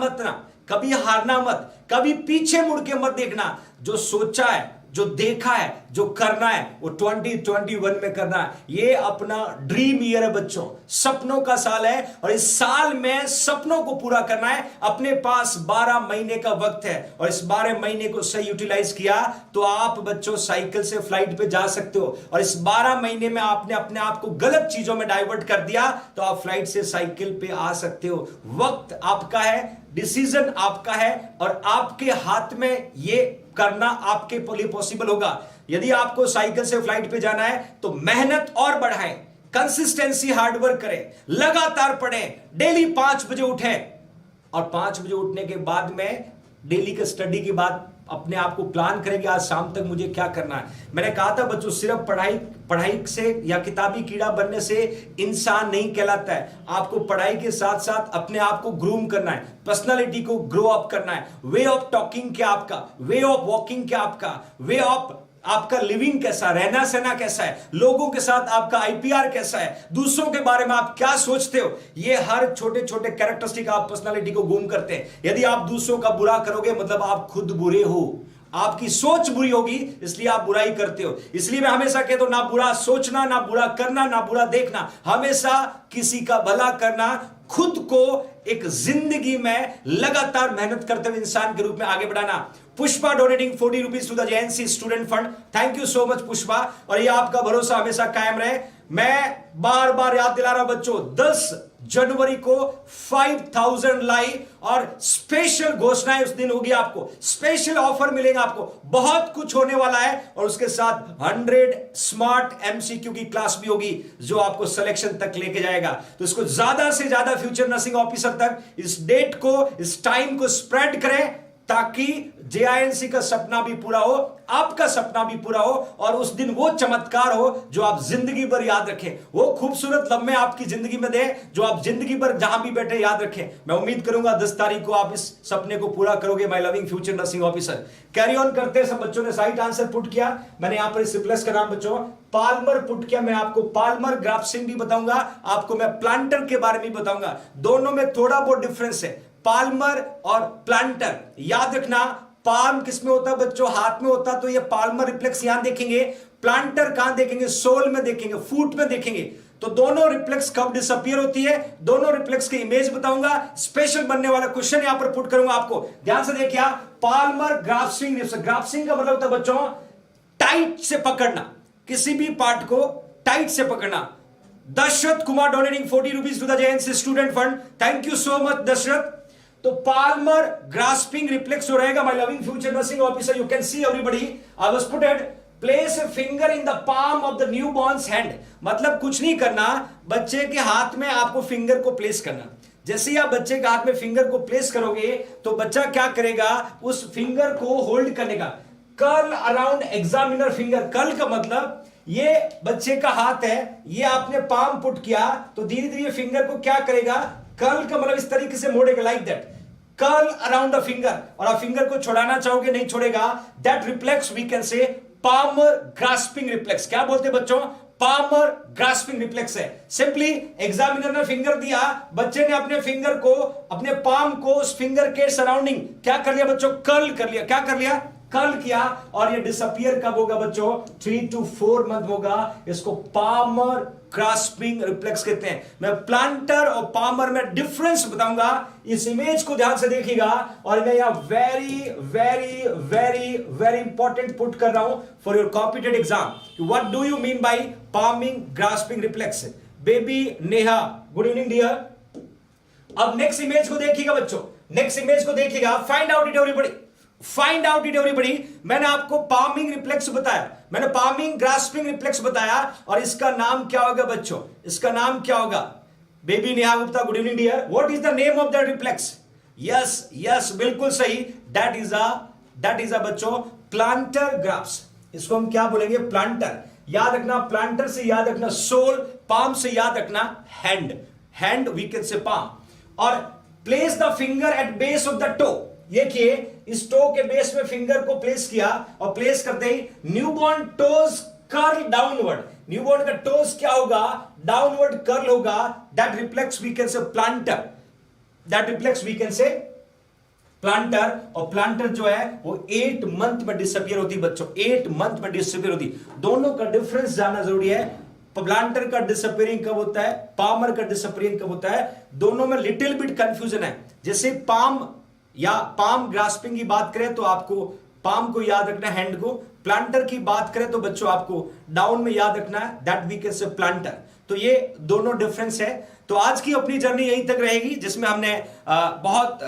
S1: मत, कभी पीछे मुड़ के मत देखना, जो सोचा है जो देखा है, जो करना है वो 2021 में करना है। ये अपना ड्रीम ईयर है बच्चों, सपनों का साल है और इस साल में सपनों को पूरा करना है। अपने पास 12 महीने का वक्त है और इस 12 महीने को सही यूटिलाइज किया तो आप बच्चों साइकिल से फ्लाइट पे जा सकते हो, और इस 12 महीने में आपने अपने आप को गलत चीजों में डाइवर्ट कर दिया तो आप फ्लाइट से साइकिल पे आ सकते हो। वक्त आपका है, डिसीजन आपका है और आपके हाथ में ये करना आपके लिए पॉसिबल होगा। यदि आपको साइकिल से फ्लाइट पे जाना है तो मेहनत और बढ़ाएं, कंसिस्टेंसी, हार्डवर्क करें, लगातार पढ़ें, डेली 5 बजे उठें और 5 बजे उठने के बाद में डेली के स्टडी के बाद अपने आप को प्लान करेंगे आज शाम तक मुझे क्या करना है। मैंने कहा था बच्चों, सिर्फ पढ़ाई से या किताबी कीड़ा बनने से इंसान नहीं कहलाता है। आपको पढ़ाई के साथ साथ अपने आप को ग्रूम करना है, पर्सनालिटी को ग्रो अप करना है। वे ऑफ टॉकिंग क्या आपका, वे ऑफ वॉकिंग क्या आपका, वे ऑफ आपका लिविंग कैसा, रहना सहना कैसा है, लोगों के साथ आपका आईपीआर कैसा है, दूसरों के बारे में आप क्या सोचते हो, ये हर छोटे छोटे कैरेक्टरिस्टिक आप पर्सनालिटी को गुम करते हैं। यदि आप दूसरों का बुरा करोगे मतलब आप खुद बुरे हो, आपकी सोच बुरी होगी इसलिए आप बुराई करते हो। इसलिए मैं हमेशा कहता हूं, ना बुरा सोचना, ना बुरा करना, ना बुरा देखना, हमेशा किसी का भला करना, खुद को एक जिंदगी में लगातार मेहनत करते हुए इंसान के रूप में आगे बढ़ाना। Pushpa donating 40 rupees to the JNC student fund, thank you so much Pushpa, और ये आपका भरोसा हमेशा कायम रहे। मैं बार बार याद दिला रहा हूं बच्चों, 10 जनवरी को 5000 लाइव और स्पेशल घोषणाएं उस दिन होगी, आपको स्पेशल ऑफर मिलेगा, आपको बहुत कुछ होने वाला है और उसके साथ 100 स्मार्ट एमसीक्यू की क्लास भी होगी जो आपको सिलेक्शन तक लेके जाएगा। तो इसको ज्यादा से ज्यादा फ्यूचर नर्सिंग ऑफिसर तक इस डेट को, इस टाइम को स्प्रेड करें ताकि जेआईएनसी का सपना भी पूरा हो, आपका सपना भी पूरा हो और उस दिन वो चमत्कार हो जो आप जिंदगी भर याद रखें, वो खूबसूरत लम्हे आपकी जिंदगी में दे जो आप जिंदगी भर जहां भी बैठे याद रखें। मैं उम्मीद करूंगा 10 तारीख को आप इस सपने को पूरा करोगे, my loving future nursing officer. Carry on करते हैं, सब बच्चों ने राइट आंसर पुट किया। मैंने यहां पर इस रिप्लेस का नाम बच्चों पाल्मर पुट किया। मैं आपको पाल्मर ग्राफ्सिंग भी बताऊंगा, आपको मैं प्लांटर के बारे में बताऊंगा। दोनों में थोड़ा बहुत डिफरेंस है, पाल्मर और प्लांटर। याद रखना, पाल्म किसमें होता है बच्चों, हाथ में होता, तो ये पाल्मर रिफ्लेक्स यहां देखेंगे, प्लांटर कहां देखेंगे, सोल में देखेंगे, फुट में देखेंगे। तो दोनों रिफ्लेक्स कब डिसअपियर होती है, दोनों रिफ्लेक्स की इमेज बताऊंगा, स्पेशल बनने वाला क्वेश्चन यहां पर पुट करूंगा आपको। ध्यान से देखिए, पाल्मर ग्राफ्सिंग, ग्राफ्सिंग का मतलब होता है बच्चों टाइट से पकड़ना, किसी भी पार्ट को टाइट से पकड़ना। Dashrath Kumar donating 40 rupees to the JNC student fund, thank you so much Dashrath. तो पाल्मर ग्रास्पिंग रिफ्लेक्स जो रहेगा, my loving future nursing officer, you can see everybody, I was putted place a finger in the palm of the newborn's hand. मतलब कुछ नहीं करना, बच्चे के हाथ में आपको फिंगर को प्लेस करना। जैसे ही आप बच्चे के हाथ में फिंगर को प्लेस करोगे तो बच्चा क्या करेगा, उस फिंगर को होल्ड करने का, curl around examiner finger. Curl का मतलब ये बच्चे का हाथ है, ये आपने पाम पुट किया तो धीरे धीरे फिंगर को क्या करेगा, कर्ल का मतलब इस तरीके से मोड़ेगा, like that, curl around the finger. और आप फिंगर को छुड़ाना चाहोगे, नहीं छोड़ेगा, that reflex we can say palmar grasping reflex. क्या बोलते हैं बच्चों, पामर ग्रास्पिंग रिफ्लेक्स है। सिंपली एग्जामिनर ने फिंगर दिया, बच्चे ने अपने फिंगर को, अपने पाम को उस फिंगर के सराउंडिंग क्या कर लिया बच्चों, कर्ल कर लिया। क्या कर लिया, कर्ल किया। और ये डिसअपियर कब होगा बच्चों, 3 to 4 मंथ होगा। इसको पामर ग्रास्पिंग रिफ्लेक्स कहते हैं। मैं प्लांटर और पामर में डिफरेंस बताऊंगा, इस इमेज को ध्यान से देखिएगा। और मैं यहां very very very very important put कर रहा हूं for your competitive exam. What do you mean by palming grasping reflex? Baby Neha, good evening dear. अब नेक्स्ट इमेज को देखिएगा बच्चों, नेक्स्ट इमेज को देखिएगा, find out it everybody, find out it everybody. मैंने आपको पामिंग रिफ्लेक्स बताया, मैंने पामिंग ग्रास्पिंग रिफ्लेक्स बताया, और इसका नाम क्या होगा बच्चों, इसका नाम क्या होगा? Baby Neha Gupta, good evening dear. What is the name of the reflex? Yes yes, बिल्कुल सही, दैट इज अ बच्चों प्लांटर ग्राफ्स। इसको हम क्या बोलेंगे, प्लांटर। याद रखना, प्लांटर से याद रखना सोल, पाम से याद रखना hand, hand we can say palm. और place the finger at base of the toe. देखिए, इस टो के बेस में फिंगर को प्लेस किया, और प्लेस करते ही newborn toes curl downward. Newborn का टोज क्या होगा, डाउनवर्ड कर्ल होगा। That reflex we can say plantar, that reflex we can say plantar, और प्लांटर जो है वो 8 मंथ में डिसअपियर होती है बच्चों, 8 मंथ में डिसअपियर होती। दोनों का डिफरेंस जानना जरूरी है। प्लांटर का डिसअपियरिंग कब होता है, पामर का डिसअपियरिंग कब होता है, दोनों में लिटिल बिट कंफ्यूजन है। जैसे पाम या पाम ग्रास्पिंग की बात करें तो आपको पाम को याद रखना है, हैंड को। प्लांटर की बात करें तो बच्चों आपको डाउन में याद रखना है, that we can say plantar. तो ये दोनों डिफरेंस है। तो आज की अपनी जर्नी यहीं तक रहेगी, जिसमें हमने बहुत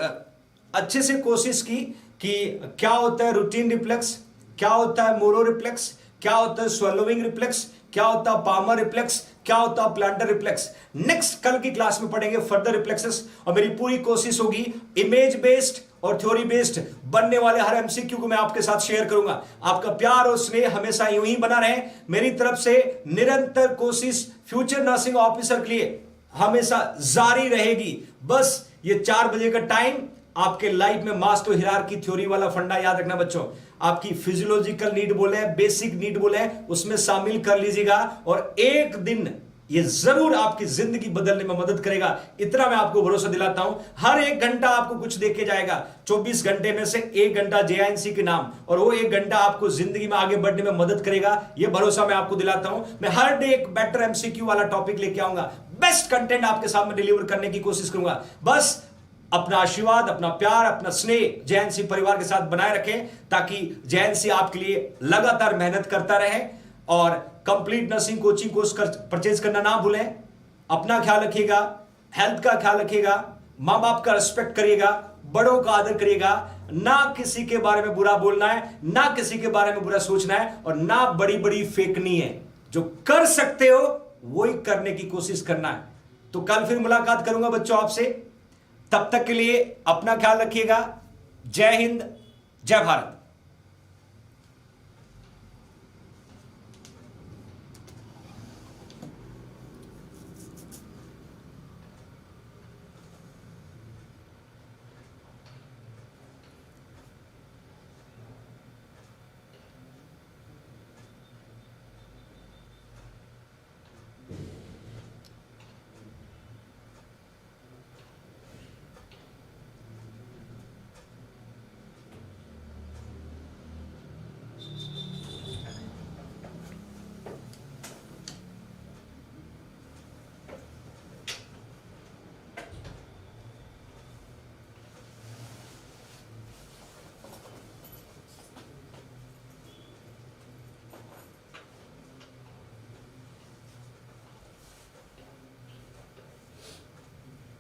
S1: अच्छे से कोशिश की कि क्या होता है रूटीन रिफ्लेक्स, क्या होता है मोरो रिफ्लेक्स, क्या होता है स्वेलोइंग रिफ्लेक्स, क्या होता है पामर रिफ्लेक्स, क्या होता है प्लांटर रिफ्लेक्स। नेक्स्ट कल की क्लास में पढ़ेंगे फर्दर रिफ्लेक्सेस, और मेरी पूरी कोशिश होगी इमेज बेस्ड और थ्योरी बेस्ड बनने वाले हर एमसीक्यू को मैं आपके साथ शेयर करूंगा। आपका प्यार और स्नेह हमेशा यूं ही बना रहे। मेरी तरफ से निरंतर कोशिश फ्यूचर नर्सिंग ऑफिसर के लिए हमेशा जारी रहेगी। बस ये 4 बजे का टाइम आपके लाइफ में मास्लो हिरार्की थ्योरी वाला फंडा याद रखना बच्चों। आपकी फिजियोलॉजिकल नीड बोले, बेसिक नीड बोले, उसमें शामिल कर लीजिएगा, और एक दिन ये जरूर आपकी जिंदगी बदलने में मदद करेगा। इतना मैं आपको भरोसा दिलाता हूं। हर 1 घंटा आपको कुछ देके जाएगा, 24 घंटे में से 1 घंटा जेएनसी के नाम, और वो 1 घंटा आपको जिंदगी में आगे बढ़ने में मदद करेगा। ये भरोसा मैं आपको दिलाता हूं। मैं हर डे एक बेटर एमसीक्यू वाला टॉपिक लेके आऊंगा, बेस्ट कंटेंट आपके सामने डिलीवर करने की कोशिश करूंगा। बस अपना आशीर्वाद, अपना प्यार, अपना स्नेह जेएनसी परिवार के साथ बनाए रखें, ताकि जेएनसी आपके लिए लगातार मेहनत करता रहे। और complete nursing coaching course purchase करना ना भूलें। अपना ख्याल रखिएगा, हेल्थ का ख्याल रखिएगा, मां बाप का रिस्पेक्ट करिएगा, बड़ों का आदर करिएगा, ना किसी के बारे में बुरा बोलना है, ना किसी के बारे में बुरा सोचना है, और ना बड़ी बड़ी फेंकनी है। जो कर सकते हो वही करने की कोशिश करना है। तो कल फिर मुलाकात करूंगा बच्चों आपसे। तब तक के लिए अपना ख्याल रखिएगा। जय हिंद, जय भारत।